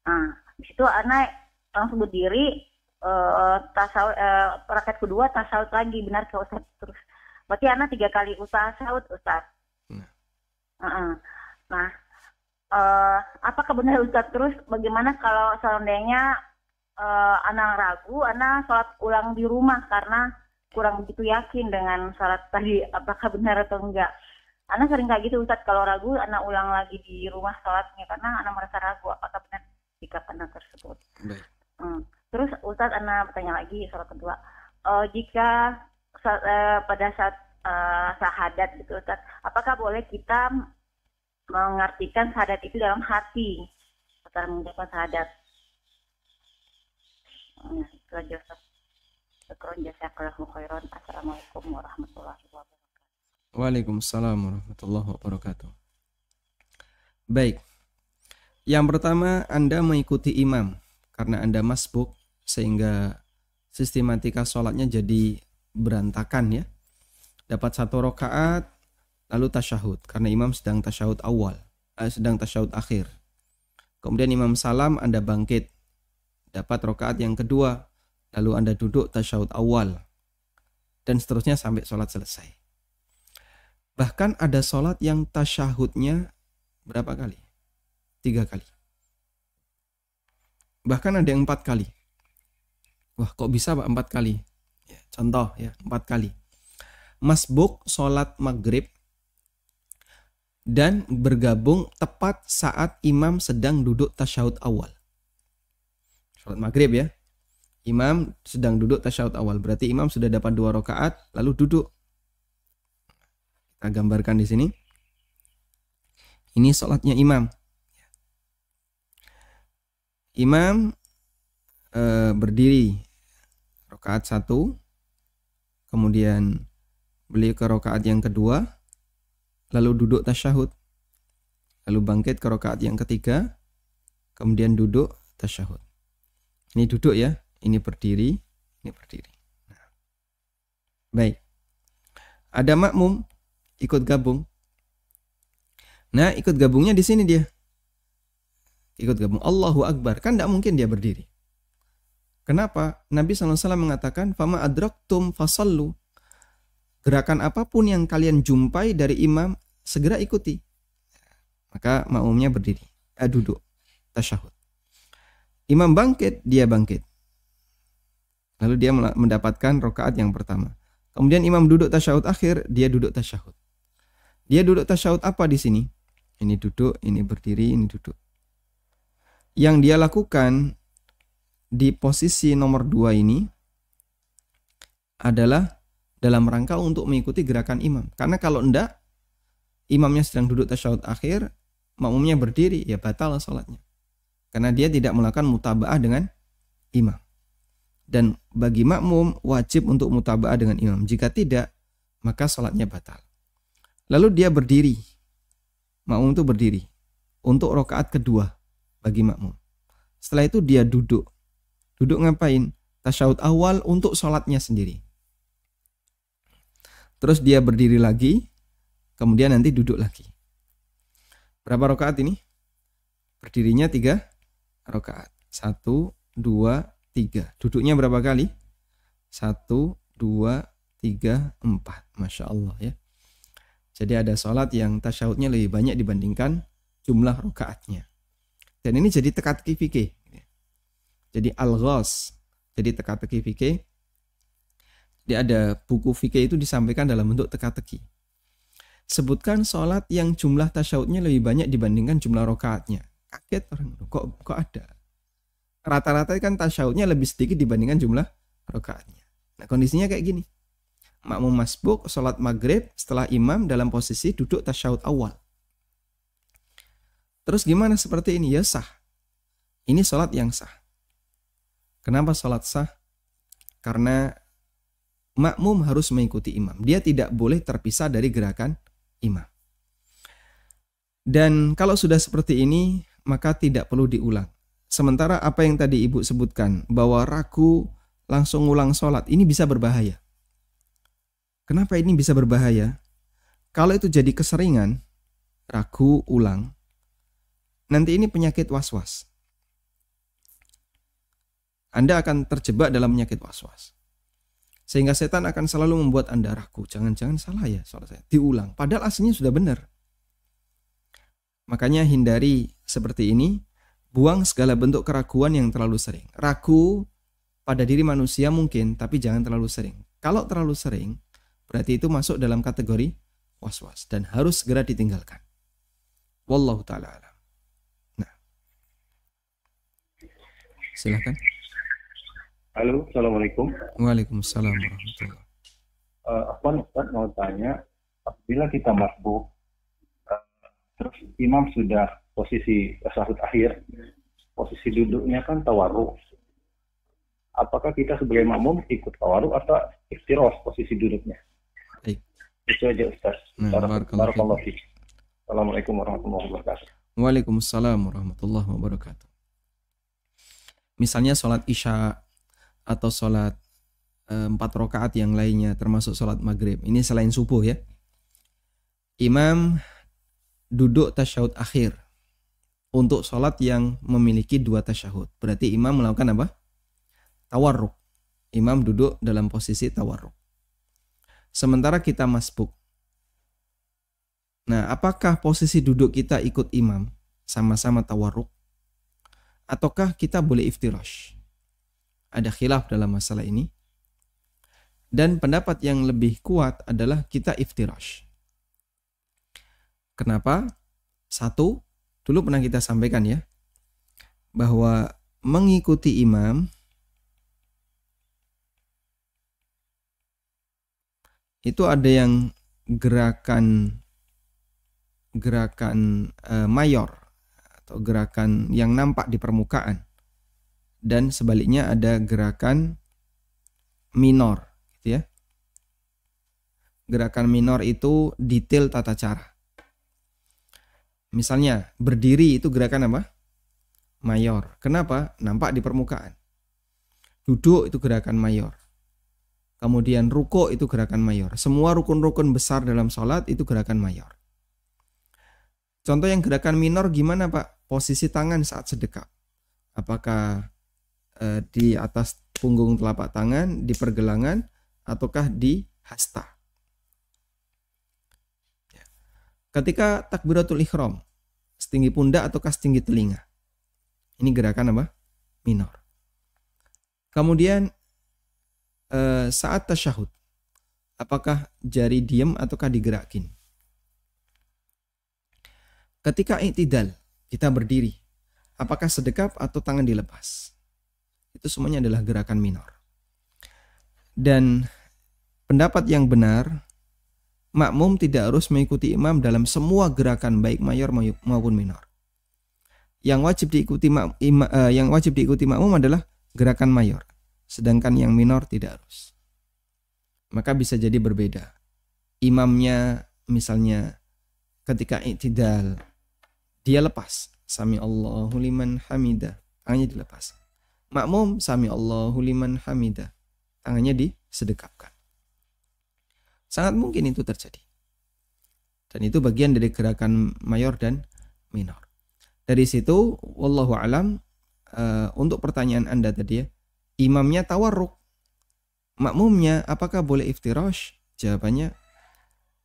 Nah, habis itu anak langsung berdiri tasawuf rakaat kedua tasawuf lagi, benar ke Ustaz terus. Berarti anak 3 kali tasawuf Ustaz. Nah, apakah benar Ustaz? Terus bagaimana kalau seandainya anak ragu, anak sholat ulang di rumah karena kurang begitu yakin dengan sholat tadi, apakah benar atau enggak? Anak sering kayak gitu Ustaz, kalau ragu anak ulang lagi di rumah sholatnya karena anak merasa ragu apakah benar sikap anak tersebut. baik. Terus Ustaz anak bertanya lagi sholat kedua, jika pada saat syahadat gitu Ustaz, apakah boleh kita mengartikan syahadat itu dalam hati setelah mengucapkan syahadat? Itu aja Ustaz. Jazakallahu khairan. Assalamualaikum warahmatullahi wabarakatuh. Waalaikumsalam warahmatullahi wabarakatuh. Baik. Yang pertama, Anda mengikuti imam karena Anda masbuk sehingga sistematika sholatnya jadi berantakan ya. Dapat 1 rakaat lalu tasyahud karena imam sedang tasyahud awal, sedang tasyahud akhir. Kemudian imam salam, Anda bangkit, dapat rakaat yang kedua, lalu Anda duduk tasyahud awal, dan seterusnya sampai sholat selesai. Bahkan ada sholat yang tasyahudnya berapa kali? 3 kali. Bahkan ada yang 4 kali. Wah, kok bisa Pak 4 kali? Ya, contoh ya, 4 kali. Masbuk sholat maghrib dan bergabung tepat saat imam sedang duduk tasyahud awal. Sholat maghrib ya. Imam sedang duduk tasyahud awal. Berarti imam sudah dapat 2 rakaat lalu duduk. Kita gambarkan di sini. Ini sholatnya imam. Imam berdiri rakaat 1. Kemudian beliau ke rakaat yang kedua. Lalu duduk tasyahud, lalu bangkit ke rakaat yang ketiga, kemudian duduk tasyahud. Ini duduk ya, ini berdiri, ini berdiri. Nah. Baik, ada makmum ikut gabung. Nah, ikut gabungnya di sini dia, ikut gabung Allahu Akbar, kan tidak mungkin dia berdiri. Kenapa? Nabi SAW mengatakan, "Fama adraktum fasallu." Gerakan apapun yang kalian jumpai dari imam, segera ikuti. Maka makmumnya berdiri, duduk, tasyahud. Imam bangkit, dia bangkit. Lalu dia mendapatkan rakaat yang pertama. Kemudian imam duduk tasyahud akhir, dia duduk tasyahud. Dia duduk tasyahud apa di sini? Ini duduk, ini berdiri, ini duduk. Yang dia lakukan di posisi nomor 2 ini adalah dalam rangka untuk mengikuti gerakan imam. Karena kalau enggak, imamnya sedang duduk tasyahud akhir, makmumnya berdiri, ya batal sholatnya. Karena dia tidak melakukan mutaba'ah dengan imam. Dan bagi makmum wajib untuk mutaba'ah dengan imam. Jika tidak, maka sholatnya batal. Lalu dia berdiri. Makmum itu berdiri untuk rakaat kedua bagi makmum. Setelah itu dia duduk. Duduk ngapain? Tasyahud awal untuk sholatnya sendiri. Terus dia berdiri lagi, kemudian nanti duduk lagi. Berapa rakaat ini? Berdirinya 3 rakaat. 1, 2, 3. Duduknya berapa kali? 1, 2, 3, 4. Masya Allah ya. Jadi ada sholat yang tasyahudnya lebih banyak dibandingkan jumlah rakaatnya. Dan ini jadi teka-teki fikih. Jadi al-ghaz. Jadi teka-teki fikih. Jadi ada buku fikih itu disampaikan dalam bentuk teka-teki. Sebutkan sholat yang jumlah tasyahudnya lebih banyak dibandingkan jumlah rakaatnya. Kaget orang, kok ada? Rata-rata kan tasyahudnya lebih sedikit dibandingkan jumlah rakaatnya. Nah kondisinya kayak gini. Makmum masbuk sholat maghrib setelah imam dalam posisi duduk tasyahud awal. Terus gimana seperti ini? Ya sah. Ini sholat yang sah. Kenapa sholat sah? Karena makmum harus mengikuti imam. Dia tidak boleh terpisah dari gerakan imam. Dan kalau sudah seperti ini, maka tidak perlu diulang. Sementara apa yang tadi ibu sebutkan, bahwa ragu langsung ulang sholat, ini bisa berbahaya. Kenapa ini bisa berbahaya? Kalau itu jadi keseringan, ragu ulang, nanti ini penyakit was-was. Anda akan terjebak dalam penyakit was-was. Sehingga setan akan selalu membuat Anda ragu. Jangan-jangan salah ya sholat saya. Diulang. Padahal aslinya sudah benar. Makanya hindari seperti ini. Buang segala bentuk keraguan yang terlalu sering. Ragu pada diri manusia mungkin, tapi jangan terlalu sering. Kalau terlalu sering, berarti itu masuk dalam kategori was-was. Dan harus segera ditinggalkan. Wallahu ta'ala alam. Nah. Silakan. Halo, Assalamualaikum. Waalaikumsalam warahmatullahi. Ustaz mau tanya, apabila kita masbuk, terus imam sudah posisi tasyahud akhir, posisi duduknya kan tawarruk. Apakah kita sebagai makmum ikut tawarruk atau iftirash posisi duduknya? Baik. Itu aja Ustaz. Barakallahu fiik. Assalamualaikum warahmatullahi wabarakatuh. Waalaikumsalam warahmatullahi wabarakatuh. Misalnya sholat isya atau sholat 4 rakaat yang lainnya termasuk sholat maghrib. Ini selain subuh ya. Imam duduk tasyahud akhir untuk sholat yang memiliki 2 tasyahud. Berarti imam melakukan apa? Tawarruk. Imam duduk dalam posisi tawarruk. Sementara kita masbuk. Nah, apakah posisi duduk kita ikut imam sama-sama tawarruk? Ataukah kita boleh iftirash? Ada khilaf dalam masalah ini. Dan pendapat yang lebih kuat adalah kita iftirash. Kenapa? 1, dulu pernah kita sampaikan ya, bahwa mengikuti imam itu ada yang gerakan mayor atau gerakan yang nampak di permukaan, dan sebaliknya ada gerakan minor, gitu ya. Gerakan minor itu detail tata cara. Misalnya berdiri itu gerakan apa? Mayor. Kenapa? Nampak di permukaan. Duduk itu gerakan mayor. Kemudian ruko itu gerakan mayor. Semua rukun-rukun besar dalam sholat itu gerakan mayor. Contoh yang gerakan minor gimana Pak? Posisi tangan saat sedekap. Apakah di atas punggung telapak tangan, di pergelangan, ataukah di hasta? Ketika takbiratul ihram, setinggi pundak ataukah setinggi telinga? Ini gerakan apa? Minor. Kemudian saat tasyahud, apakah jari diam ataukah digerakin? Ketika i'tidal, kita berdiri, apakah sedekap atau tangan dilepas? Itu semuanya adalah gerakan minor. Dan pendapat yang benar, makmum tidak harus mengikuti imam dalam semua gerakan baik mayor maupun minor. Yang wajib diikuti makmum adalah gerakan mayor, sedangkan yang minor tidak harus. Maka bisa jadi berbeda. Imamnya misalnya ketika i'tidal dia lepas, sami Allahu liman hamidah, tangannya dilepas. Makmum sami Allahu liman hamidah, tangannya disedekapkan. Sangat mungkin itu terjadi. Dan itu bagian dari gerakan mayor dan minor. Dari situ, wallahu alam, untuk pertanyaan Anda tadi ya, imamnya tawarruk, makmumnya apakah boleh iftirash? Jawabannya,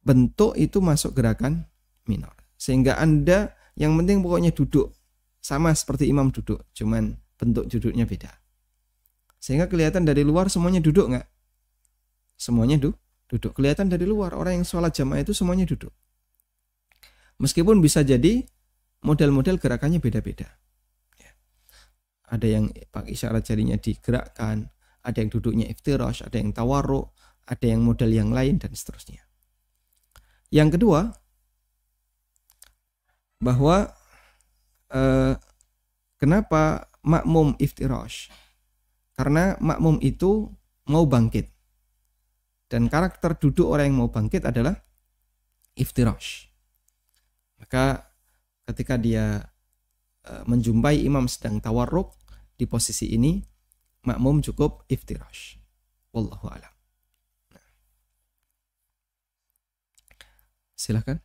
bentuk itu masuk gerakan minor. Sehingga Anda yang penting pokoknya duduk, sama seperti imam duduk, cuman bentuk duduknya beda. Sehingga kelihatan dari luar semuanya duduk nggak? Semuanya duduk. Kelihatan dari luar, orang yang sholat jamaah itu semuanya duduk. Meskipun bisa jadi model-model gerakannya beda-beda. Ya. Ada yang pakai isyarat jarinya digerakkan, ada yang duduknya iftirash, ada yang tawarruk, ada yang model yang lain, dan seterusnya. Yang kedua, bahwa kenapa makmum iftirash? Karena makmum itu mau bangkit. Dan karakter duduk orang yang mau bangkit adalah iftirash. Maka ketika dia menjumpai imam sedang tawarruk di posisi ini, makmum cukup iftirash. Wallahu a'lam. Silakan.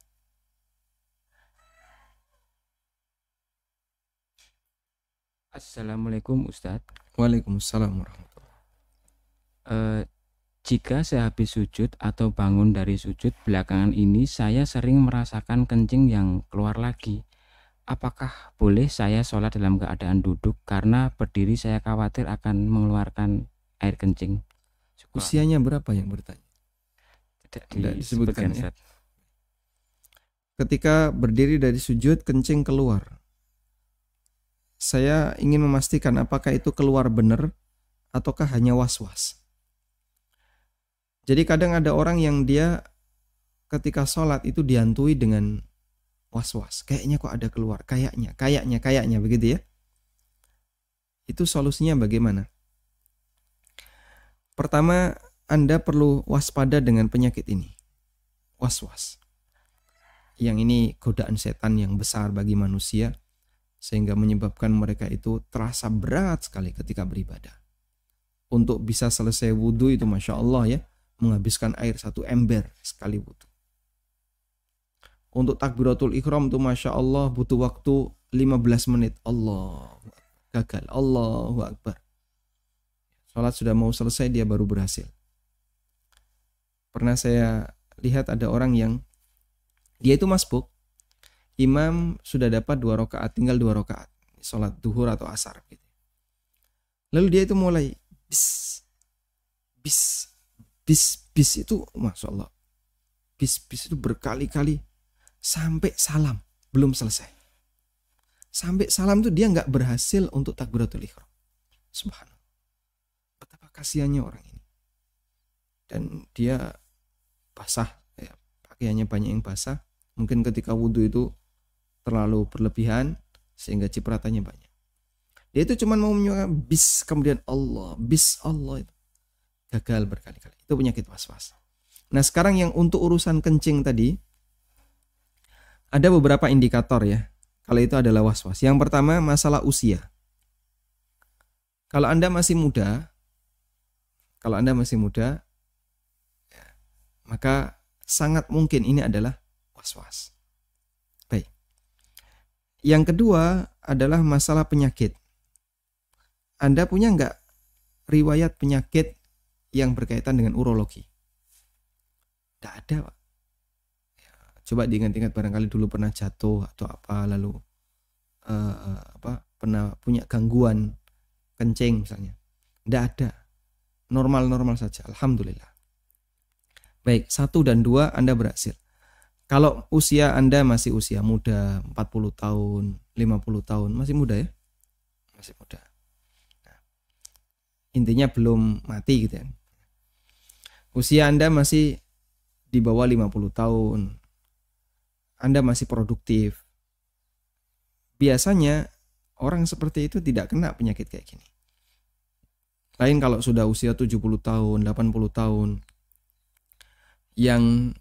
Assalamualaikum Ustadz. Waalaikumsalam warahmatullahi. Jika sehabis sujud atau bangun dari sujud belakangan ini saya sering merasakan kencing yang keluar lagi. Apakah boleh saya sholat dalam keadaan duduk karena berdiri saya khawatir akan mengeluarkan air kencing? Usianya berapa yang bertanya? Tidak disebutkan ya. Ketika berdiri dari sujud kencing keluar, saya ingin memastikan apakah itu keluar benar ataukah hanya was-was. Jadi kadang ada orang yang dia ketika sholat itu dihantui dengan was-was. Kayaknya kok ada keluar, kayaknya begitu ya. Itu solusinya bagaimana? Pertama, Anda perlu waspada dengan penyakit ini. Was-was. Yang ini godaan setan yang besar bagi manusia, sehingga menyebabkan mereka itu terasa berat sekali ketika beribadah. Untuk bisa selesai wudhu itu Masya Allah ya, menghabiskan air 1 ember sekali wudhu. Untuk takbiratul ihram itu Masya Allah butuh waktu 15 menit. Allah gagal, Allahu Akbar. Salat sudah mau selesai dia baru berhasil. Pernah saya lihat ada orang yang dia itu masbuk, imam sudah dapat 2 rakaat, tinggal 2 rakaat, salat duhur atau asar gitu. Lalu dia itu mulai bis itu Masya Allah, bis itu berkali-kali sampai salam belum selesai. Sampai salam itu dia nggak berhasil untuk takbiratul ihram. Subhanallah, betapa kasihannya orang ini. Dan dia basah, ya, pakaiannya banyak yang basah. Mungkin ketika wudhu itu terlalu berlebihan sehingga cipratannya banyak. Dia itu cuma mau menyuarakan bis kemudian Allah, bis Allah itu gagal berkali-kali. Itu penyakit was-was. Nah sekarang yang untuk urusan kencing tadi ada beberapa indikator ya. Kalau itu adalah was-was. Yang pertama masalah usia. Kalau Anda masih muda, ya, maka sangat mungkin ini adalah was-was. Baik. Yang kedua adalah masalah penyakit. Anda punya nggak riwayat penyakit yang berkaitan dengan urologi? Tidak ada, Pak. Ya, coba diingat-ingat barangkali dulu pernah jatuh atau apa, lalu pernah punya gangguan kencing misalnya. Tidak ada. normal-normal saja. Alhamdulillah. Baik, 1 dan 2 Anda berhasil. Kalau usia Anda masih usia muda, 40 tahun, 50 tahun, masih muda ya? Masih muda. Nah, intinya belum mati gitu ya. Usia Anda masih di bawah 50 tahun. Anda masih produktif. Biasanya orang seperti itu tidak kena penyakit kayak gini. Lain kalau sudah usia 70 tahun, 80 tahun, yang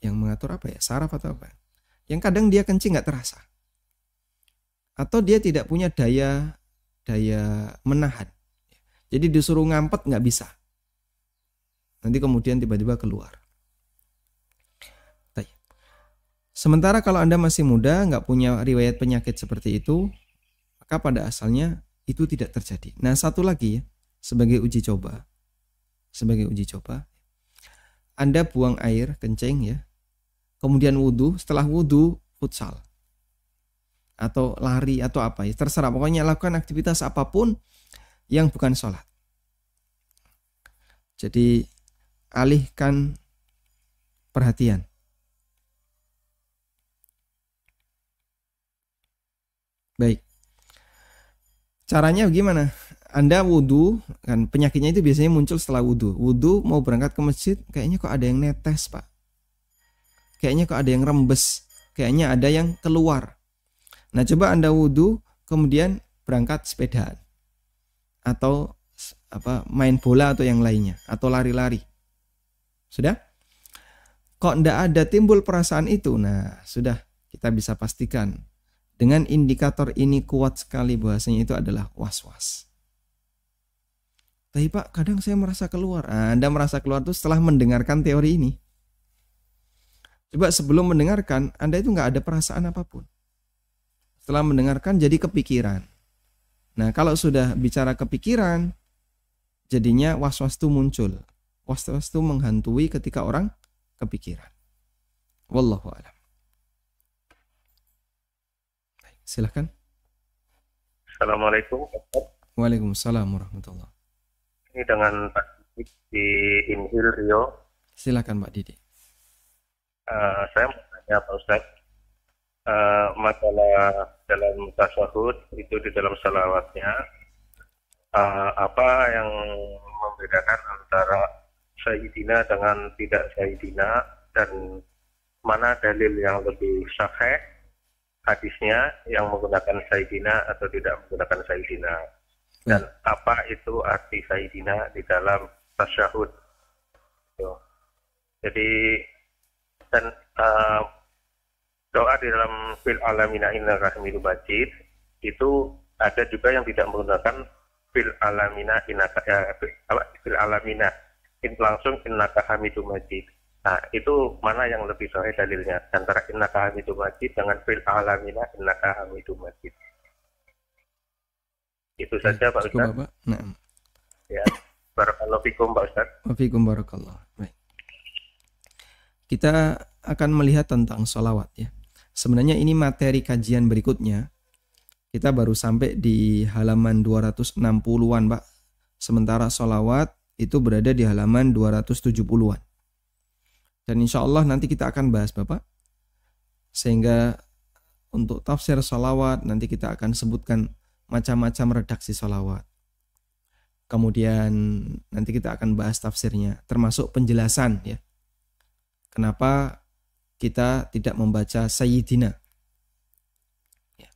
mengatur apa ya, saraf atau apa, yang kadang dia kencing nggak terasa, atau dia tidak punya daya menahan, jadi disuruh ngampet nggak bisa, nanti kemudian tiba-tiba keluar. Sementara kalau Anda masih muda, nggak punya riwayat penyakit seperti itu, maka pada asalnya itu tidak terjadi. Nah, satu lagi ya, sebagai uji coba, Anda buang air kencing ya, kemudian wudhu, setelah wudhu futsal atau lari atau apa ya, terserah, pokoknya lakukan aktivitas apapun yang bukan sholat. Jadi alihkan perhatian. Baik, caranya gimana? Anda wudhu, kan penyakitnya itu biasanya muncul setelah wudhu. Wudhu mau berangkat ke masjid, kayaknya kok ada yang netes pak, kayaknya kok ada yang rembes, kayaknya ada yang keluar. Nah, coba Anda wudhu, kemudian berangkat sepedaan, atau main bola atau yang lainnya, atau lari-lari. Sudah? Kok ndak ada timbul perasaan itu? Nah, sudah, kita bisa pastikan dengan indikator ini kuat sekali bahwasanya itu adalah was-was. Tapi Pak, kadang saya merasa keluar. Nah, Anda merasa keluar itu setelah mendengarkan teori ini. Coba sebelum mendengarkan, Anda itu nggak ada perasaan apapun. Setelah mendengarkan jadi kepikiran. Nah, kalau sudah bicara kepikiran, jadinya was-was itu muncul. Was-was itu menghantui ketika orang kepikiran. Wallahu a'lam. Silakan. Assalamualaikum. Waalaikumsalam warahmatullahi. Ini dengan Pak Didi di Inhil Rio. Silakan Pak Didi. Saya mau tanya Pak Ustadz, masalah dalam tasyahud itu di dalam salawatnya, apa yang membedakan antara Sayyidina dengan tidak Sayyidina, dan mana dalil yang lebih sahih hadisnya yang menggunakan Sayyidina atau tidak menggunakan Sayyidina, dan apa itu arti Sayyidina di dalam tasyahud. Jadi, dan doa di dalam fil alamina innaka hamidum majid itu ada juga yang tidak menggunakan fil alamina innaka fil alamina langsung innaka hamidum majid. Nah, itu mana yang lebih sahih dalilnya antara innaka hamidum majid dengan fil alamina innaka hamidum majid? Itu saja Pak Ustaz. Nah. Ya, barakallahu fikum Pak Ustaz. Wafikum barakallah. Baik. Kita akan melihat tentang sholawat ya. Sebenarnya ini materi kajian berikutnya. Kita baru sampai di halaman 260-an Pak. Sementara sholawat itu berada di halaman 270-an. Dan insya Allah nanti kita akan bahas Bapak. Sehingga untuk tafsir sholawat nanti kita akan sebutkan macam-macam redaksi sholawat. Kemudian nanti kita akan bahas tafsirnya, termasuk penjelasan ya. Kenapa kita tidak membaca Sayyidina? Ya.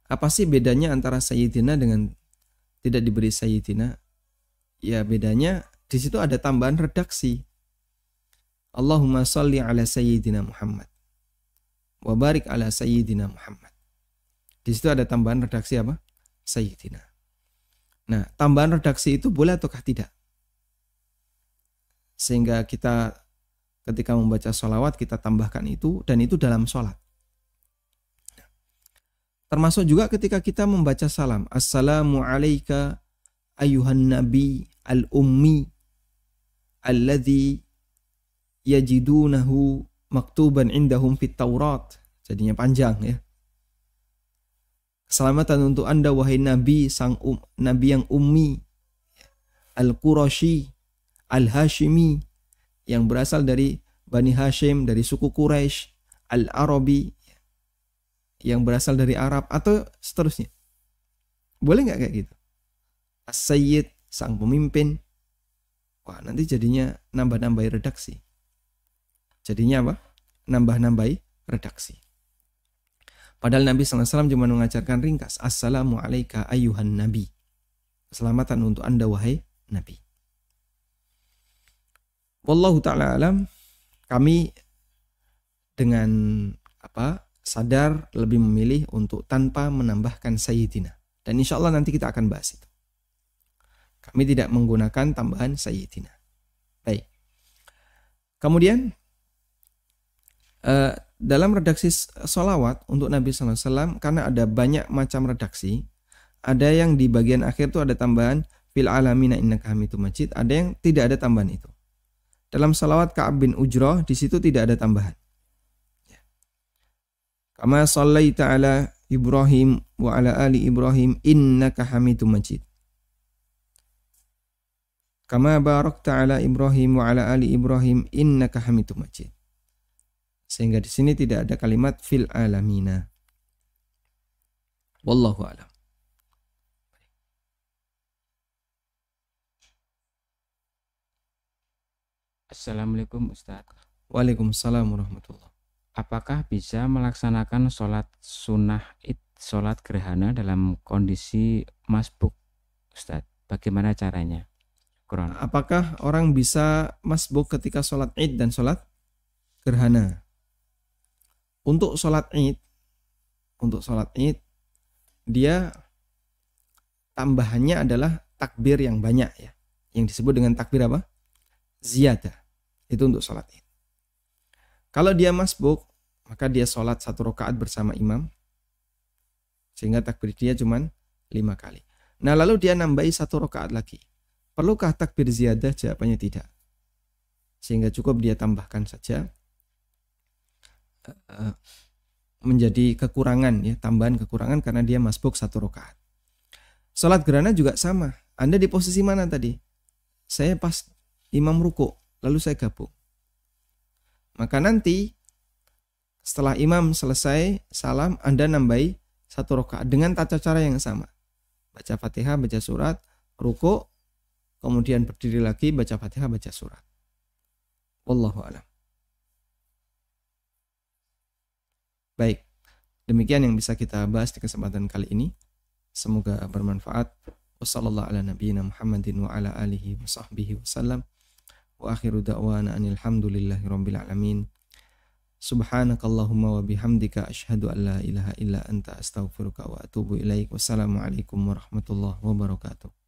Apa sih bedanya antara Sayyidina dengan tidak diberi Sayyidina? Ya bedanya di situ ada tambahan redaksi. Allahumma sholli ala Sayyidina Muhammad wa barik ala Sayyidina Muhammad. Di situ ada tambahan redaksi apa? Sayyidina. Nah, tambahan redaksi itu boleh ataukah tidak? Sehingga kita ketika membaca sholawat kita tambahkan itu, dan itu dalam sholat. Termasuk juga ketika kita membaca salam. Assalamu alayka ayuhan nabi al-ummi alladhi yajidunahu maktuban indahum fit Taurat. Jadinya panjang ya. Keselamatan untuk Anda wahai nabi, nabi yang ummi. Al-Qurashi, Al-Hashimi, yang berasal dari Bani Hashim, dari suku Quraisy, Al-Arabi, yang berasal dari Arab, atau seterusnya. Boleh nggak kayak gitu? As-Sayyid, sang pemimpin. Wah, nanti jadinya nambah-nambahi redaksi. Jadinya apa? Nambah-nambahi redaksi. Padahal Nabi SAW cuma mengajarkan ringkas. Assalamu alaika ayyuhan nabi. Keselamatan untuk Anda wahai Nabi. Wallahu ta'ala alam. Kami dengan sadar lebih memilih untuk tanpa menambahkan sayyidina. Dan insya Allah nanti kita akan bahas itu. Kami tidak menggunakan tambahan sayyidina. Baik. Kemudian dalam redaksi sholawat untuk Nabi SAW, karena ada banyak macam redaksi, ada yang di bagian akhir itu ada tambahan fil alamina innaka hamidum majid, ada yang tidak ada tambahan itu. Dalam sholawat Ka'ab bin Ujrah di situ tidak ada tambahan. Kama shallaita ala Ibrahim wa ala ali Ibrahim innaka hamidum majid. Kama barakta ala Ibrahim wa ala ali Ibrahim innaka hamidum majid. Sehingga di sini tidak ada kalimat fil alamina. Wallahu a'lam. Assalamualaikum Ustaz. Waalaikumsalam warahmatullahi. Apakah bisa melaksanakan sholat sunnah id, sholat gerhana dalam kondisi masbuk, Ustaz? Bagaimana caranya? Kurang. Apakah orang bisa masbuk ketika sholat id dan sholat gerhana? Untuk sholat id, dia tambahannya adalah takbir yang banyak ya, yang disebut dengan takbir apa? Ziyadah. Itu untuk sholat id. Kalau dia masbuk, maka dia sholat 1 rakaat bersama imam, sehingga takbir dia cuma 5 kali. Nah lalu dia nambahi 1 rakaat lagi. Perlukah takbir ziyadah? Jawabannya tidak. Sehingga cukup dia tambahkan saja menjadi kekurangan ya, tambahan kekurangan karena dia masbuk 1 rakaat. Sholat gerhana juga sama. Anda di posisi mana tadi? Saya pas imam ruku, lalu saya gabung. Maka nanti setelah imam selesai salam, Anda nambahi 1 rakaat dengan tata cara yang sama. Baca Fatihah, baca surat, ruku, kemudian berdiri lagi, baca Fatihah, baca surat. Wallahu a'lam. Baik, demikian yang bisa kita bahas di kesempatan kali ini. Semoga bermanfaat. Wassallallahu ala nabiyyina Muhammadin wa ala alihi wa sahbihi wasallam. Wa akhiru da'wana anil hamdulillahi rabbil alamin. Subhanakallahumma wa bihamdika asyhadu an la ilaha illa anta astaghfiruka wa atubu ilaik. Wassalamualaikum warahmatullahi wabarakatuh.